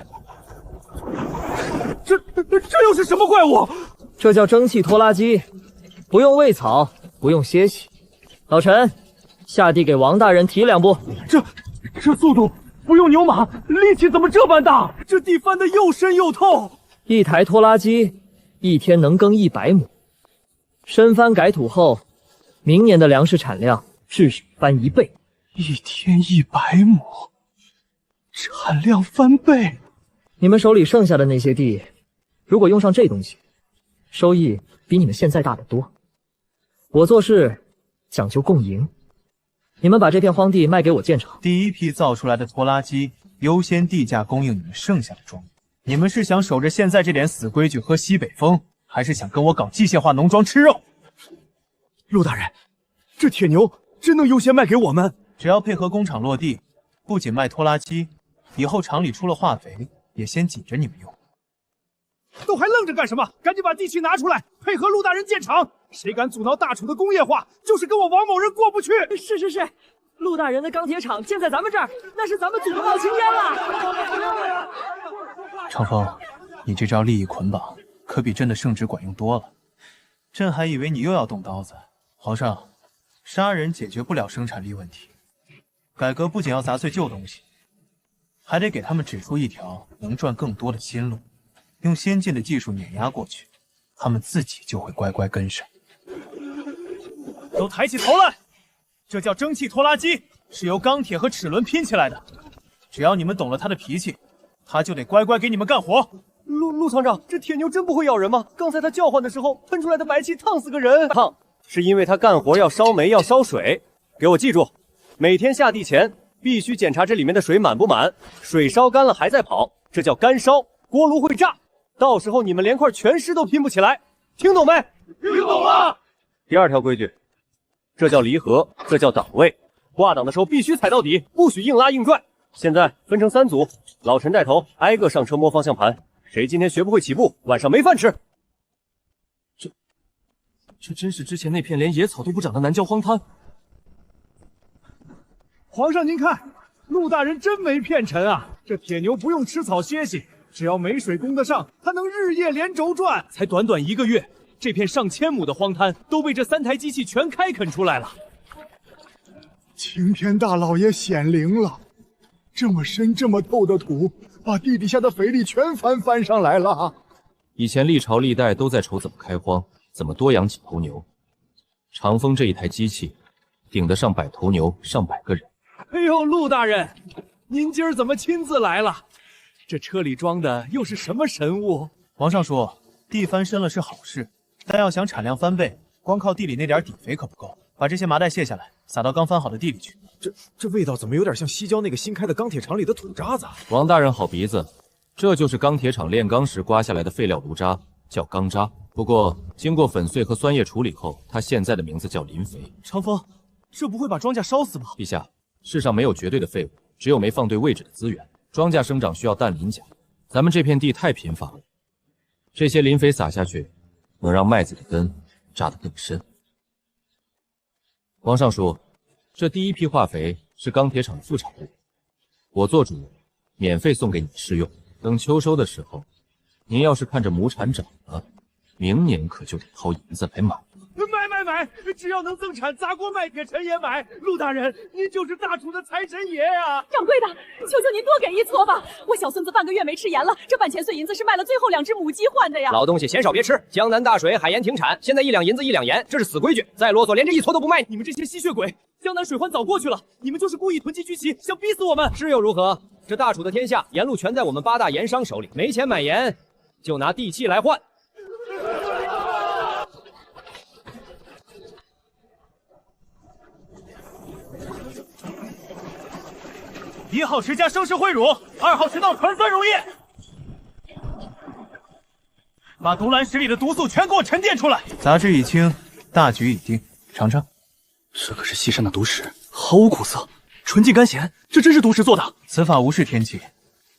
Speaker 5: 这又是什么怪物？
Speaker 1: 这叫蒸汽拖拉机，不用喂草，不用歇息。老臣，下地给王大人提2步。
Speaker 5: 这速度不用牛马，力气怎么这般大？这地翻得又深又透。
Speaker 1: 一台拖拉机一天能耕100亩，深翻改土后，明年的粮食产量至少翻1倍。
Speaker 7: 一天100亩，产量翻倍。
Speaker 1: 你们手里剩下的那些地，如果用上这东西，收益比你们现在大得多。我做事讲究共赢，你们把这片荒地卖给我建厂，
Speaker 7: 第一批造出来的拖拉机优先地价供应你们剩下的庄稼。你们是想守着现在这点死规矩喝西北风，还是想跟我搞机械化农庄吃肉？
Speaker 10: 陆大人，这铁牛真能优先卖给我们？
Speaker 7: 只要配合工厂落地，不仅卖拖拉机，以后厂里出了化肥，也先紧着你们用。
Speaker 5: 都还愣着干什么？赶紧把地契拿出来，配合陆大人建厂。谁敢阻挠大楚的工业化，就是跟我王某人过不去。
Speaker 1: 是，陆大人的钢铁厂建在咱们这儿，那是咱们祖宗冒青烟了。
Speaker 7: 长风，你这招利益捆绑，可比朕的圣旨管用多了。朕还以为你又要动刀子。皇上，杀人解决不了生产力问题，改革不仅要砸碎旧东西，还得给他们指出一条能赚更多的新路，用先进的技术碾压过去，他们自己就会乖乖跟上。都抬起头来！这叫蒸汽拖拉机，是由钢铁和齿轮拼起来的。只要你们懂了它的脾气，它就得乖乖给你们干活。
Speaker 10: 陆厂长，这铁牛真不会咬人吗？刚才它叫唤的时候喷出来的白气烫死个人。烫，是因为它干活要烧煤要烧水。给我记住，每天下地前必须检查这里面的水满不满，水烧干了还在跑，这叫干烧，锅炉会炸，到时候你们连块全尸都拼不起来。听懂没？听懂了。第二条规矩，这叫离合，这叫档位。挂档的时候必须踩到底，不许硬拉硬拽。现在分成3组，老陈带头，挨个上车摸方向盘。谁今天学不会起步，晚上没饭吃。
Speaker 1: 这真是之前那片连野草都不长的南郊荒滩。
Speaker 5: 皇上您看，陆大人真没骗臣啊！这铁牛不用吃草歇息，只要煤水供得上，它能日夜连轴转。
Speaker 1: 才短短1个月，这片上千亩的荒滩都被这3台机器全开垦出来了。
Speaker 11: 青天大老爷显灵了，这么深这么透的土，把地底下的肥力全翻上来了。
Speaker 3: 以前历朝历代都在愁怎么开荒，怎么多养几头牛。长风这一台机器，顶得上100头牛，上100个人。
Speaker 1: 哎呦，陆大人，您今儿怎么亲自来了？这车里装的又是什么神物？
Speaker 7: 皇上说，地翻身了是好事，但要想产量翻倍，光靠地里那点底肥可不够。把这些麻袋卸下来，撒到刚翻好的地里去。
Speaker 10: 这味道怎么有点像西郊那个新开的钢铁厂里的土渣子？
Speaker 3: 王大人好鼻子，这就是钢铁厂炼钢时刮下来的废料炉渣，叫钢渣。不过经过粉碎和酸液处理后，它现在的名字叫磷肥。
Speaker 1: 长风，这不会把庄稼烧死吧？
Speaker 3: 陛下，世上没有绝对的废物，只有没放对位置的资源。庄稼生长需要氮磷钾，咱们这片地太贫乏了，这些磷肥撒下去，能让麦子的根扎得更深。皇上说，这第1批化肥是钢铁厂的副产物，我做主，免费送给你试用。等秋收的时候，您要是看着亩产涨了，明年可就得掏银子来买。
Speaker 5: 买！只要能增产，砸锅卖铁陈也买。陆大人，您就是大楚的财神爷呀！
Speaker 12: 掌柜的，求求您多给一撮吧！我小孙子半个月没吃盐了，这半钱碎银子是卖了最后2只母鸡换的呀！
Speaker 13: 老东西，嫌少别吃。江南大水，海盐停产，现在1两银子1两盐，这是死规矩。再啰嗦，连这1撮都不卖。
Speaker 1: 你们这些吸血鬼！江南水患早过去了，你们就是故意囤积居奇，想逼死我们。
Speaker 13: 是又如何？这大楚的天下，盐路全在我们8大盐商手里，没钱买盐，就拿地契来换。
Speaker 7: 1号池加生石灰乳，2号池闹团酸溶液，把毒蓝石里的毒素全给我沉淀出来。杂质已清，大局已定，尝尝。
Speaker 4: 这可是西山的毒石，毫无苦涩，纯净甘咸，这真是毒石做的。
Speaker 7: 此法无视天气，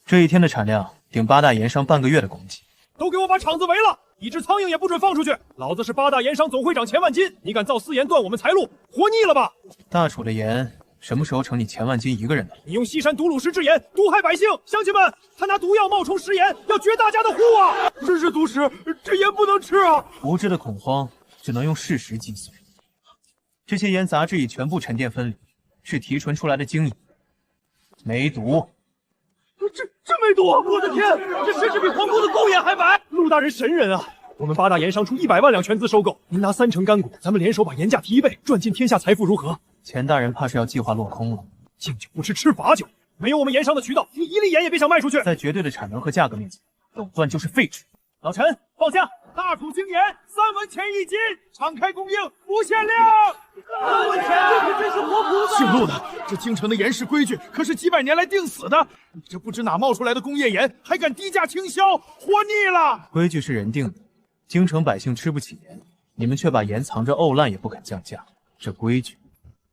Speaker 7: 这一天的产量顶8大盐商半个月的供给。
Speaker 5: 都给我把厂子围了，一只苍蝇也不准放出去！老子是8大盐商总会长钱万金，你敢造私盐断我们财路，活腻了吧？
Speaker 7: 大楚的盐什么时候成你钱万金一个人的？
Speaker 5: 你用西山毒卤石制盐，毒害百姓！乡亲们，他拿毒药冒充食盐，要绝大家的户啊！这是毒石，这盐不能吃啊！
Speaker 7: 无知的恐慌只能用事实击碎。这些盐杂质已全部沉淀分离，是提纯出来的精饮，没毒。
Speaker 5: 这没毒！我的天，这甚至比皇宫的贡盐还白！陆大人神人啊！我们8大盐商出100万两全资收购，您拿3成干股，咱们联手把盐价提1倍，赚尽天下财富，如何？
Speaker 7: 钱大人怕是要计划落空了。
Speaker 5: 敬酒不吃吃罚酒，没有我们盐商的渠道，你1粒盐也别想卖出去。
Speaker 7: 在绝对的产能和价格面前，垄断就是废纸。老陈，报价！大楚精盐3文钱1斤，敞开供应，无限量。
Speaker 5: 3文钱，这可真是活菩萨！
Speaker 11: 姓陆的，这京城的盐市规矩可是几百年来定死的，你这不知哪冒出来的工业盐，还敢低价倾销，活腻了！
Speaker 7: 规矩是人定的，京城百姓吃不起盐，你们却把盐藏着沤烂也不肯降价，这规矩，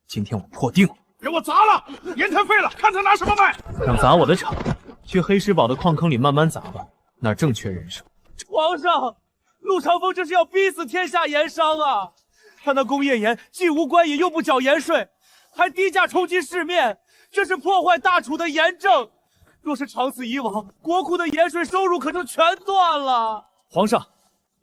Speaker 7: 今天我破定了。
Speaker 5: 给我砸了，盐太废了，看他拿什么卖。
Speaker 7: 想砸我的场，去黑石堡的矿坑里慢慢砸吧，那儿正缺人手。
Speaker 1: 皇上，陆长风这是要逼死天下盐商啊！他那工业盐既无官也又不缴盐税，还低价冲击市面，这是破坏大楚的盐政。若是长此以往，国库的盐税收入可就全断了。皇上，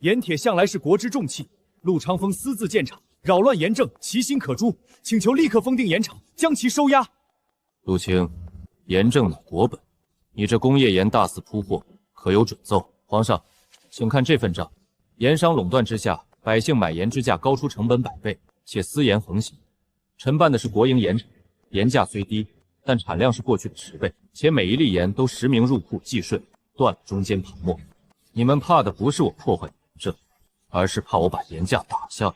Speaker 1: 盐铁向来是国之重器，陆长风私自建厂，扰乱盐政，其心可诛，请求立刻封定盐场，将其收押。
Speaker 3: 陆青，盐政乃国本，你这工业盐大肆铺货，可有准奏？皇上，请看这份账，盐商垄断之下，百姓买盐之价高出成本100倍，且私盐横行。承办的是国营盐场，盐价虽低，但产量是过去的10倍，且每一粒盐都实名入库计税，断了中间泡沫。你们怕的不是我破坏盐政，而是怕我把盐价打下来，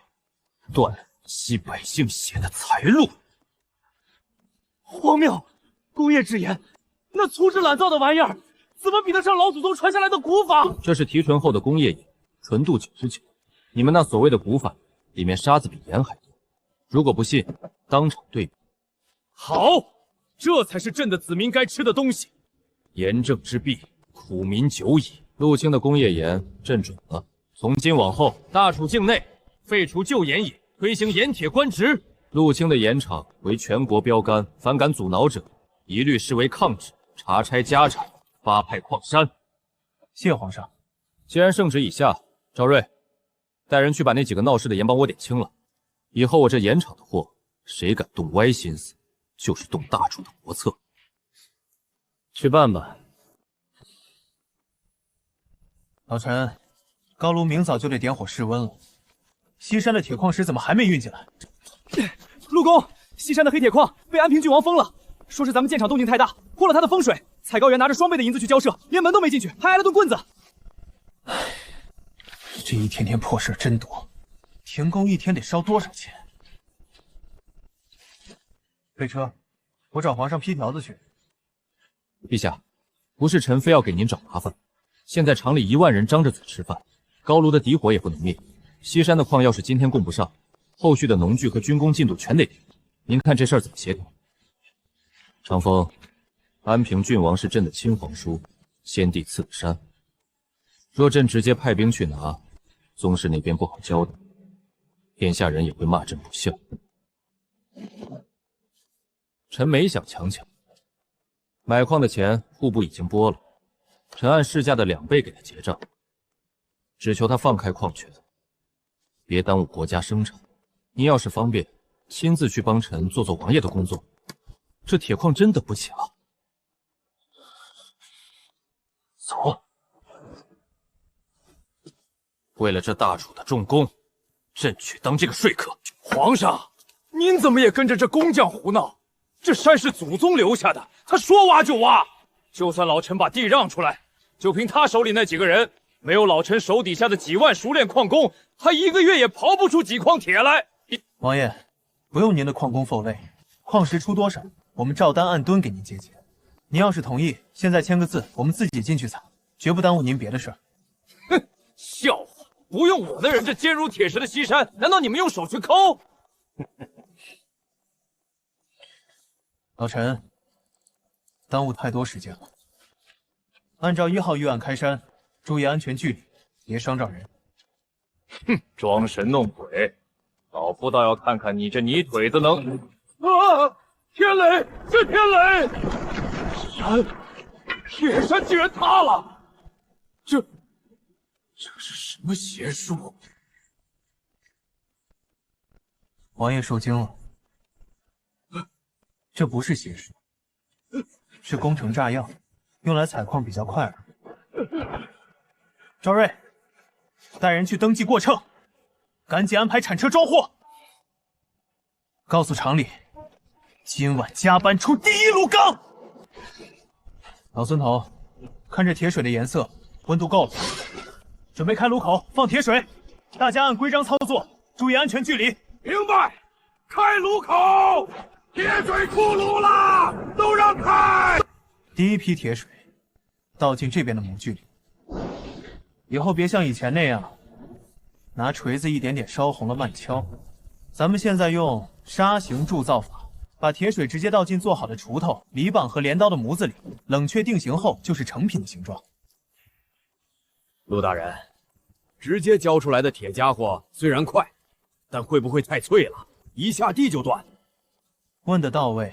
Speaker 3: 断了吸百姓血的财路。
Speaker 1: 荒谬！工业制盐，那粗制滥造的玩意儿，怎么比得上老祖宗传下来的古法？
Speaker 3: 这是提纯后的工业盐，纯度99%。你们那所谓的古法，里面沙子比盐还多。如果不信，当场对比。
Speaker 1: 好，这才是朕的子民该吃的东西。
Speaker 3: 盐政之弊，苦民久矣。陆青的工业盐，朕准了。从今往后，大楚境内废除旧盐冶，推行盐铁官职。陆青的盐场为全国标杆，凡敢阻挠者，一律视为抗旨，查差家产，发派矿山。
Speaker 7: 谢皇上。
Speaker 3: 既然圣旨已下，赵睿，带人去把那几个闹事的盐帮我点清了。以后我这盐场的货，谁敢动歪心思，就是动大楚的国策。去办吧。
Speaker 7: 老臣，高炉明早就得点火试温了。西山的铁矿石怎么还没运进来？
Speaker 1: 陆公，西山的黑铁矿被安平郡王封了，说是咱们建厂动静太大，破了他的风水。采膏员拿着双倍的银子去交涉，连门都没进去，还挨了顿棍子。
Speaker 7: 唉，这一天天破事真多，停工一天得烧多少钱？备车，我找皇上批条子去。
Speaker 3: 陛下，不是臣非要给您找麻烦，现在厂里1万人张着嘴吃饭，高炉的底火也不能灭。西山的矿要是今天供不上，后续的农具和军工进度全得停。您看这事儿怎么协调？长风，安平郡王是朕的亲皇叔，先帝赐的山，若朕直接派兵去拿，宗室那边不好交代，天下人也会骂朕不孝。臣没想强抢，买矿的钱户部已经拨了，臣按市价的2倍给他结账，只求他放开矿权，别耽误国家生产。您要是方便，亲自去帮臣做做王爷的工作。这铁矿真的不起了。走。为了这大楚的重功，朕去当这个说客。
Speaker 5: 皇上，您怎么也跟着这工匠胡闹？这山是祖宗留下的，他说挖就挖。就算老臣把地让出来，就凭他手里那几个人，没有老臣手底下的几万熟练矿工，他1个月也刨不出几筐铁来。
Speaker 7: 王爷，不用您的矿工受累，矿石出多少，我们照单按吨给您结钱。您要是同意，现在签个字，我们自己进去采，绝不耽误您别的事儿。
Speaker 5: 哼，笑话！不用我的人，这坚如铁石的西山，难道你们用手去抠？
Speaker 7: 老臣，耽误太多时间了。按照1号预案开山，注意安全距离，别伤着人。
Speaker 8: 哼，装神弄鬼，老夫倒要看看你这泥腿子能……
Speaker 5: 啊！天雷，是天雷！铁山竟然塌了！这是什么邪术？
Speaker 7: 王爷受惊了。这不是邪术，是工程炸药，用来采矿比较快而已。赵睿，带人去登记过秤，赶紧安排铲车装货。告诉厂里，今晚加班出第1炉钢。老孙头，看这铁水的颜色，温度够了，准备开炉口放铁水。大家按规章操作，注意安全距离。
Speaker 5: 明白。开炉口，铁水出炉啦！都让开。
Speaker 7: 第1批铁水倒进这边的模具里，以后别像以前那样拿锤子一点点烧红了慢敲。咱们现在用砂形铸造法，把铁水直接倒进做好的锄头、篱笆和镰刀的模子里，冷却定型后就是成品的形状。
Speaker 5: 陆大人，直接浇出来的铁家伙虽然快，但会不会太脆了？一下地就断。
Speaker 7: 问得到位。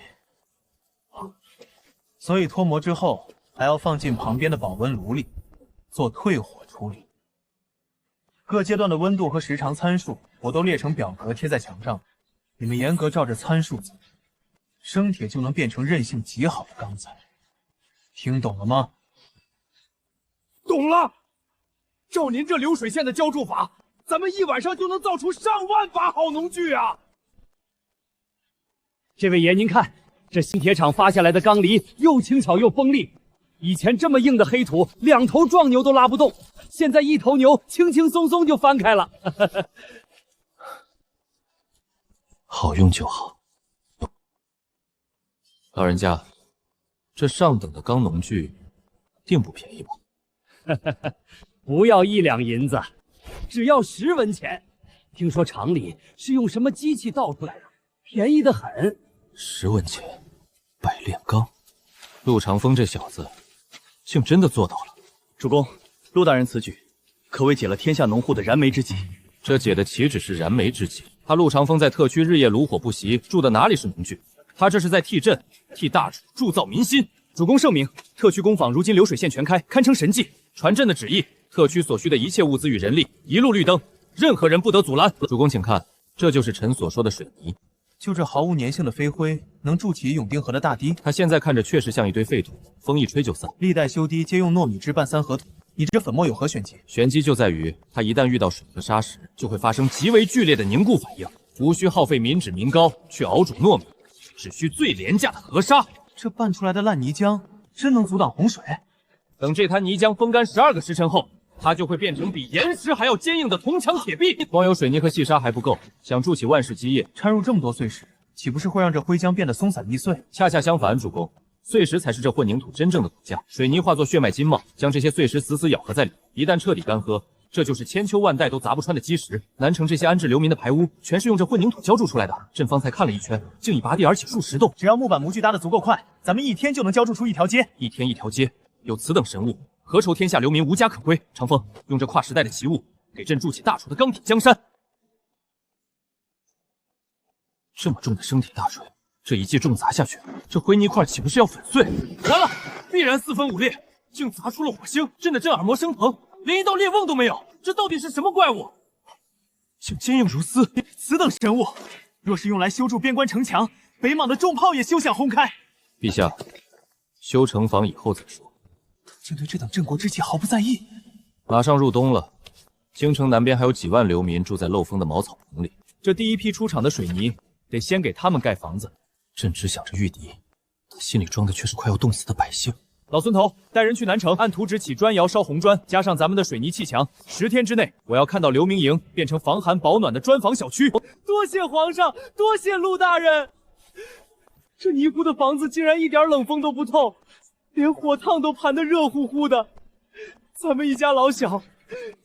Speaker 7: 所以脱模之后还要放进旁边的保温炉里，做退火处理。各阶段的温度和时长参数我都列成表格贴在墙上，你们严格照着参数走，生铁就能变成韧性极好的钢材。听懂了吗？
Speaker 5: 懂了。照您这流水线的浇筑法，咱们一晚上就能造出上万把好农具啊！
Speaker 1: 这位爷，您看，这新铁厂发下来的钢犁又轻巧又锋利。以前这么硬的黑土，2头壮牛都拉不动，现在1头牛轻轻松松就翻开了。
Speaker 3: 好用就好。老人家，这上等的钢农具定不便宜吧？
Speaker 1: 不要1两银子，只要10文钱。听说厂里是用什么机器倒出来的，便宜得很。
Speaker 3: 10文钱，百炼钢。陆长风这小子，竟真的做到了。
Speaker 4: 主公，陆大人此举，可谓解了天下农户的燃眉之急。
Speaker 3: 这解的岂止是燃眉之急？他陆长风在特区日夜炉火不息，住的哪里是农具？他这是在替朕、替大主铸造民心。
Speaker 4: 主公圣明，特区工坊如今流水线全开，堪称神迹。
Speaker 3: 传朕的旨意，特区所需的一切物资与人力，一路绿灯，任何人不得阻拦。主公请看，这就是臣所说的水泥。
Speaker 7: 就这毫无粘性的飞灰，能筑起永定河的大堤？
Speaker 3: 它现在看着确实像一堆废土，风一吹就散。
Speaker 7: 历代修堤皆用糯米制拌3合土，你这粉末有何玄机？
Speaker 3: 玄机就在于，它一旦遇到水和沙时，就会发生极为剧烈的凝固反应，无需耗费民脂民膏去熬煮糯米，只需最廉价的河沙。
Speaker 7: 这拌出来的烂泥浆，真能阻挡洪水？
Speaker 3: 等这滩泥浆风干12个时辰后，它就会变成比岩石还要坚硬的铜墙铁壁。光有水泥和细沙还不够，想筑起万世基业，
Speaker 7: 掺入这么多碎石，岂不是会让这灰浆变得松散易碎？
Speaker 3: 恰恰相反，主公，碎石才是这混凝土真正的骨架。水泥化作血脉金茂，将这些碎石死死咬合在里，一旦彻底干涸，这就是千秋万代都砸不穿的基石。南城这些安置流民的排污，全是用这混凝土浇筑出来的。朕方才看了一圈，竟已拔地而起数10栋。
Speaker 7: 只要木板模具搭得足够快，咱们1天就能浇筑出一条街。
Speaker 3: 1天1条街，有此等神物，何愁天下流民无家可归？长风，用这跨时代的奇物，给朕筑起大楚的钢铁江山。这么重的生铁大锤，这一记重砸下去，这灰泥块岂不是要粉碎？来了，必然4分5裂，竟砸出了火星，震得朕耳膜生疼，连一道裂缝都没有。这到底是什么怪物？竟坚硬如丝！
Speaker 7: 此等神物，若是用来修筑边关城墙，北莽的重炮也休想轰开。
Speaker 3: 陛下，修城防以后再说。
Speaker 7: 竟对这等镇国之计毫不在意。
Speaker 3: 马上入冬了，京城南边还有几万流民住在漏风的茅草棚里。
Speaker 4: 这第一批出厂的水泥，得先给他们盖房子。
Speaker 3: 朕只想着御敌，他心里装的却是快要冻死的百姓。
Speaker 4: 老孙头，带人去南城，按图纸起砖窑烧红砖，加上咱们的水泥砌墙，10天之内，我要看到流民营变成防寒保暖的砖房小区。
Speaker 1: 多谢皇上，多谢陆大人。这尼姑的房子竟然一点冷风都不透，连火烫都盘得热乎乎的。咱们一家老小，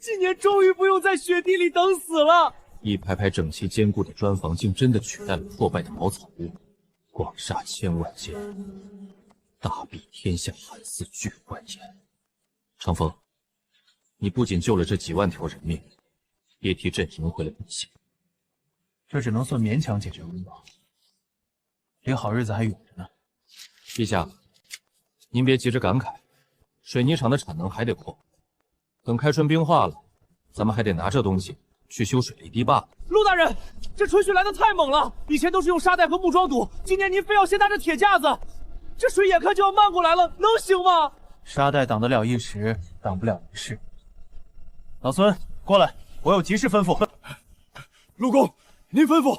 Speaker 1: 今年终于不用在雪地里等死了。
Speaker 3: 一排排整齐坚固的砖房，竟真的取代了破败的茅草屋。广厦千万间，大庇天下寒寺巨万言。长风，你不仅救了这几万条人命，也替朕赢回了民心。
Speaker 7: 这只能算勉强解决温饱，离好日子还远着呢。
Speaker 3: 陛下，您别急着感慨，水泥厂的产能还得扩，等开春冰化了，咱们还得拿这东西去修水利堤坝。
Speaker 1: 陆大人，这春雪来的太猛了，以前都是用沙袋和木桩堵，今年您非要先拿着铁架子，这水眼看就要漫过来了，能行吗？
Speaker 7: 沙袋挡得了一时，挡不了一世。老孙，过来，我有急事吩咐。
Speaker 5: 陆公，您吩咐。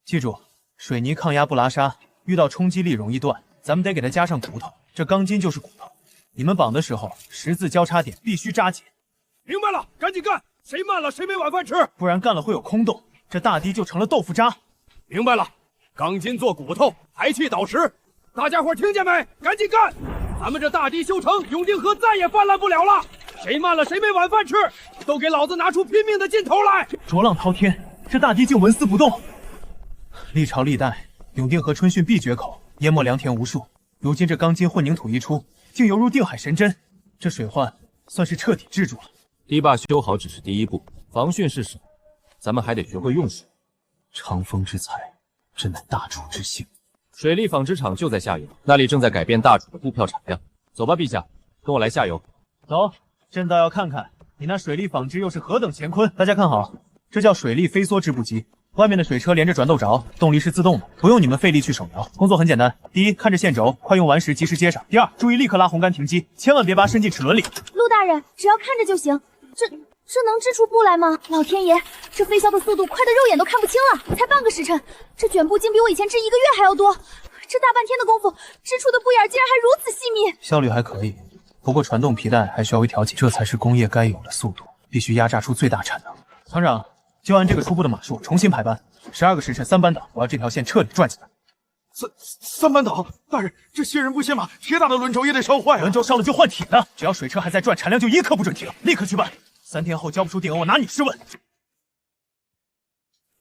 Speaker 7: 记住，水泥抗压不拉沙，遇到冲击力容易断，咱们得给它加上骨头。这钢筋就是骨头，你们绑的时候十字交叉点必须扎紧。
Speaker 5: 明白了，赶紧干！谁慢了谁没晚饭吃，
Speaker 7: 不然干了会有空洞，这大堤就成了豆腐渣。
Speaker 5: 明白了，钢筋做骨头，排气导石，大家伙听见没？赶紧干！咱们这大堤修成，永定河再也泛滥不了了。谁慢了谁没晚饭吃！都给老子拿出拼命的劲头来！
Speaker 7: 浊浪滔天，这大地竟纹丝不动。历朝历代，永定河春汛必决口，淹没良田无数。如今这钢筋混凝土一出，竟犹如定海神针，这水患算是彻底治住了。
Speaker 3: 堤坝修好只是第一步，防汛是手，咱们还得学会用水。
Speaker 7: 长风之才，真乃大楚之幸。
Speaker 3: 水利纺织厂就在下游，那里正在改变大楚的布票产量。走吧，陛下，跟我来下游。
Speaker 7: 走，朕倒要看看你那水利纺织又是何等乾坤。大家看好，这叫水力飞梭织布机。外面的水车连着转斗着，动力是自动的，不用你们费力去手摇。工作很简单：第一，看着线轴，快用完时及时接上；第二，注意立刻拉红杆停机，千万别拔伸进齿轮里。
Speaker 6: 陆大人，只要看着就行。这能织出布来吗？老天爷，这飞翔的速度快得肉眼都看不清了。才半个时辰，这卷布竟比我以前织1个月还要多。这大半天的功夫，织出的布眼竟然还如此细密。
Speaker 7: 效率还可以，不过传动皮带还需要微调节，这才是工业该有的速度，必须压榨出最大产能。厂长，就按这个初步的码数重新排班，12个时辰3班倒，我要这条线彻底转起来。
Speaker 11: 三班倒，大人，这卸人不卸马，铁打的轮轴也得烧坏啊！
Speaker 7: 轮轴烧了就换铁的，只要水车还在转，产量就1刻不准停，立刻去办。3天后交不出定额，我拿你试问。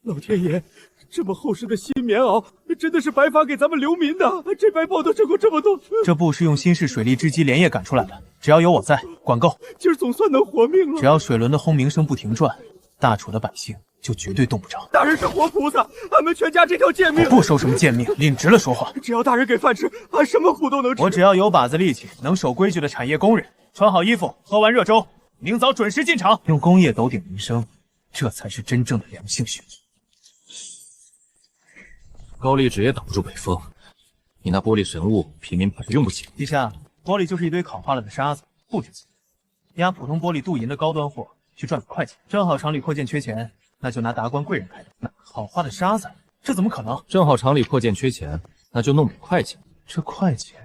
Speaker 5: 老天爷，这么厚实的新棉袄，真的是白发给咱们流民的，这白袍都挣过这么多。
Speaker 7: 这布是用新式水利织机连夜赶出来的，只要有我在，管够。
Speaker 5: 今儿总算能活命了。
Speaker 7: 只要水轮的轰鸣声不停转，大楚的百姓就绝对动不着。
Speaker 5: 大人是活菩萨，俺们全家这条贱命。
Speaker 7: 我不收什么贱命，领直了说话。
Speaker 5: 只要大人给饭吃，俺什么苦都能吃。
Speaker 7: 我只要有把子力气，能守规矩的产业工人，穿好衣服，喝完热粥，明早准时进厂，用工业斗鼎民生，这才是真正的良性血液。
Speaker 3: 高丽纸也挡不住北风，你那玻璃神物，平民怕是用不起。
Speaker 7: 陛下，玻璃就是一堆烤化了的沙子，不值钱。压普通玻璃镀银的高端货，去赚快钱。正好厂里扩建缺钱，那就拿达官贵人开的。那烤化的沙子，这怎么可能？
Speaker 3: 正好厂里扩建缺钱，那就弄点快钱。
Speaker 7: 这快钱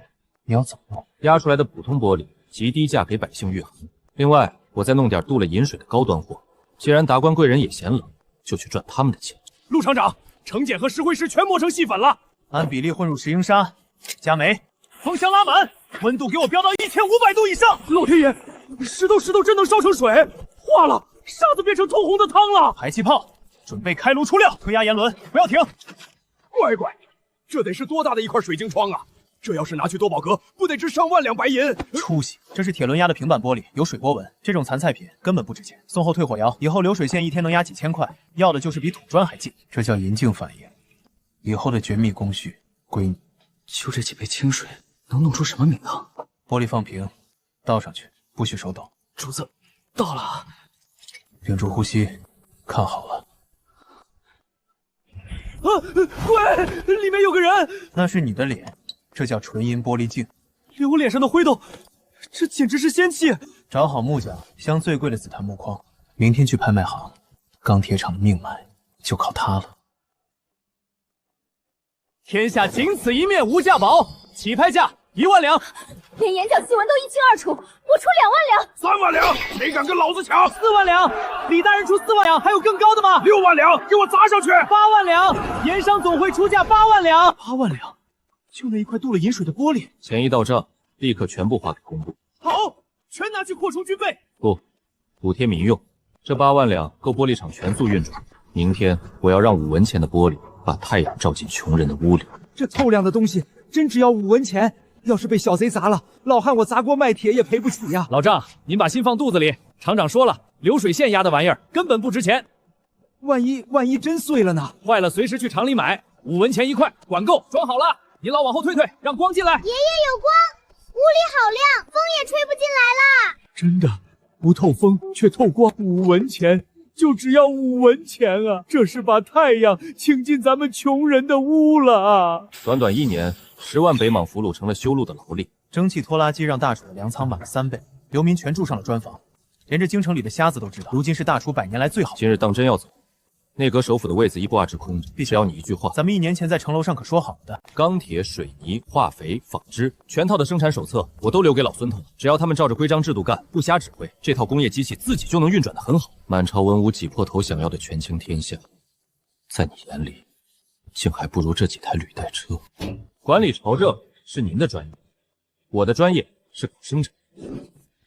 Speaker 7: 你要怎么弄？
Speaker 3: 压出来的普通玻璃，极低价给百姓运衡。另外，我再弄点镀了银水的高端货。既然达官贵人也嫌冷，就去赚他们的钱。
Speaker 5: 陆厂长，成碱和石灰石全磨成细粉了，
Speaker 7: 按比例混入石英砂，加煤，风箱拉满，温度给我飙到1500度以上。
Speaker 5: 老天爷，石头真能烧成水，化了，沙子变成通红的汤了。
Speaker 7: 排气炮，准备开炉出料，推压盐轮，不要停。
Speaker 5: 乖乖，这得是多大的一块水晶窗啊！这要是拿去多宝阁，不得值上万两白银？
Speaker 7: 出息！这是铁轮压的平板玻璃，有水波纹，这种残菜品根本不值钱。送后退火窑，以后流水线一天能压几千块，要的就是比土砖还近。这叫银镜反应。以后的绝密工序归你。
Speaker 4: 就这几杯清水，能弄出什么名堂？
Speaker 7: 玻璃放平，倒上去，不许手抖。
Speaker 4: 主子，到了。
Speaker 7: 屏住呼吸，看好了。
Speaker 5: 快，里面有个人！
Speaker 7: 那是你的脸。这叫纯银玻璃镜，
Speaker 5: 连我脸上的灰都，这简直是仙气！
Speaker 7: 找好木匠，镶最贵的紫檀木框，明天去拍卖行，钢铁厂的命脉就靠它了。
Speaker 1: 天下仅此一面无价宝，起拍价1万两，
Speaker 6: 连眼角细纹都一清二楚，我出2万两。
Speaker 5: 3万两，谁敢跟老子抢
Speaker 1: ？4万两，李大人出4万两，还有更高的吗
Speaker 5: ？6万两，给我砸上去
Speaker 1: ！8万两，盐商总会出价8万两。
Speaker 7: 8万两。就那一块镀了银水的玻璃，
Speaker 3: 钱一到账，立刻全部划给工部。
Speaker 5: 好，全拿去扩充军备。
Speaker 3: 不，补贴民用。这8万两够玻璃厂全速运转。明天我要让5文钱的玻璃把太阳照进穷人的屋里。
Speaker 1: 这透亮的东西真只要5文钱，要是被小贼砸了，老汉我砸锅卖铁也赔不起呀。老丈，您把心放肚子里。厂长说了，流水线压的玩意儿根本不值钱。万一真碎了呢？坏了随时去厂里买，5文钱1块，管够，装好了。您老往后退，让光进来。
Speaker 2: 爷爷有光，屋里好亮，风也吹不进来啦。
Speaker 5: 真的，不透风却透光，5文钱，就只要5文钱啊！这是把太阳请进咱们穷人的屋了啊！
Speaker 3: 短短1年，10万北莽俘虏成了修路的劳力。
Speaker 7: 蒸汽拖拉机让大楚的粮仓满了3倍，流民全住上了砖房，连这京城里的瞎子都知道，如今是大楚100年来最好。
Speaker 3: 今日当真要走？内阁首辅的位子一不二直空着，只要你一句话。
Speaker 7: 咱们1年前在城楼上可说好的，
Speaker 3: 钢铁、水泥、化肥、纺织全套的生产手册我都留给老孙头了，只要他们照着规章制度干，不瞎指挥，这套工业机器自己就能运转得很好。满朝文武挤破头想要的权倾天下，在你眼里，竟还不如这几台履带车。管理朝政是您的专业，我的专业是搞生产。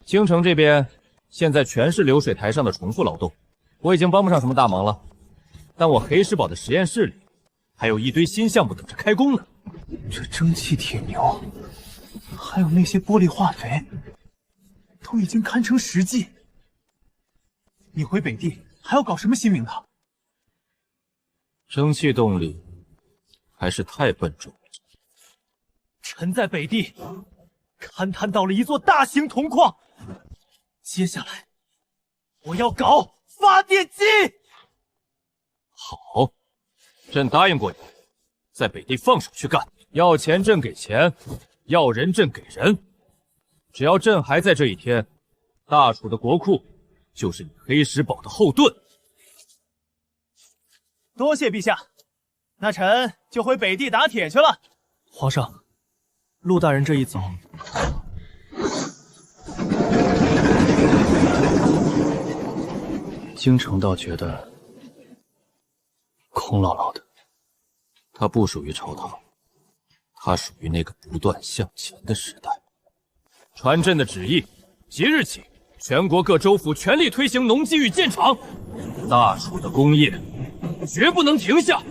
Speaker 3: 京城这边现在全是流水台上的重复劳动，我已经帮不上什么大忙了。但我黑石堡的实验室里还有一堆新项目等着开工呢。
Speaker 7: 这蒸汽铁牛，还有那些玻璃化肥，都已经堪称实际。你回北地还要搞什么新名堂？
Speaker 3: 蒸汽动力还是太笨重了。
Speaker 7: 臣在北地勘探到了一座大型铜矿，接下来我要搞发电机。
Speaker 3: 好，朕答应过你，在北地放手去干，要钱朕给钱，要人朕给人。只要朕还在这一天，大楚的国库就是你黑石堡的后盾。
Speaker 7: 多谢陛下，那臣就回北地打铁去了。皇上，陆大人这一走，京城倒觉得空落落的。
Speaker 3: 他不属于朝堂，他属于那个不断向前的时代。传朕的旨意，即日起，全国各州府全力推行农机与建厂，大楚的工业绝不能停下。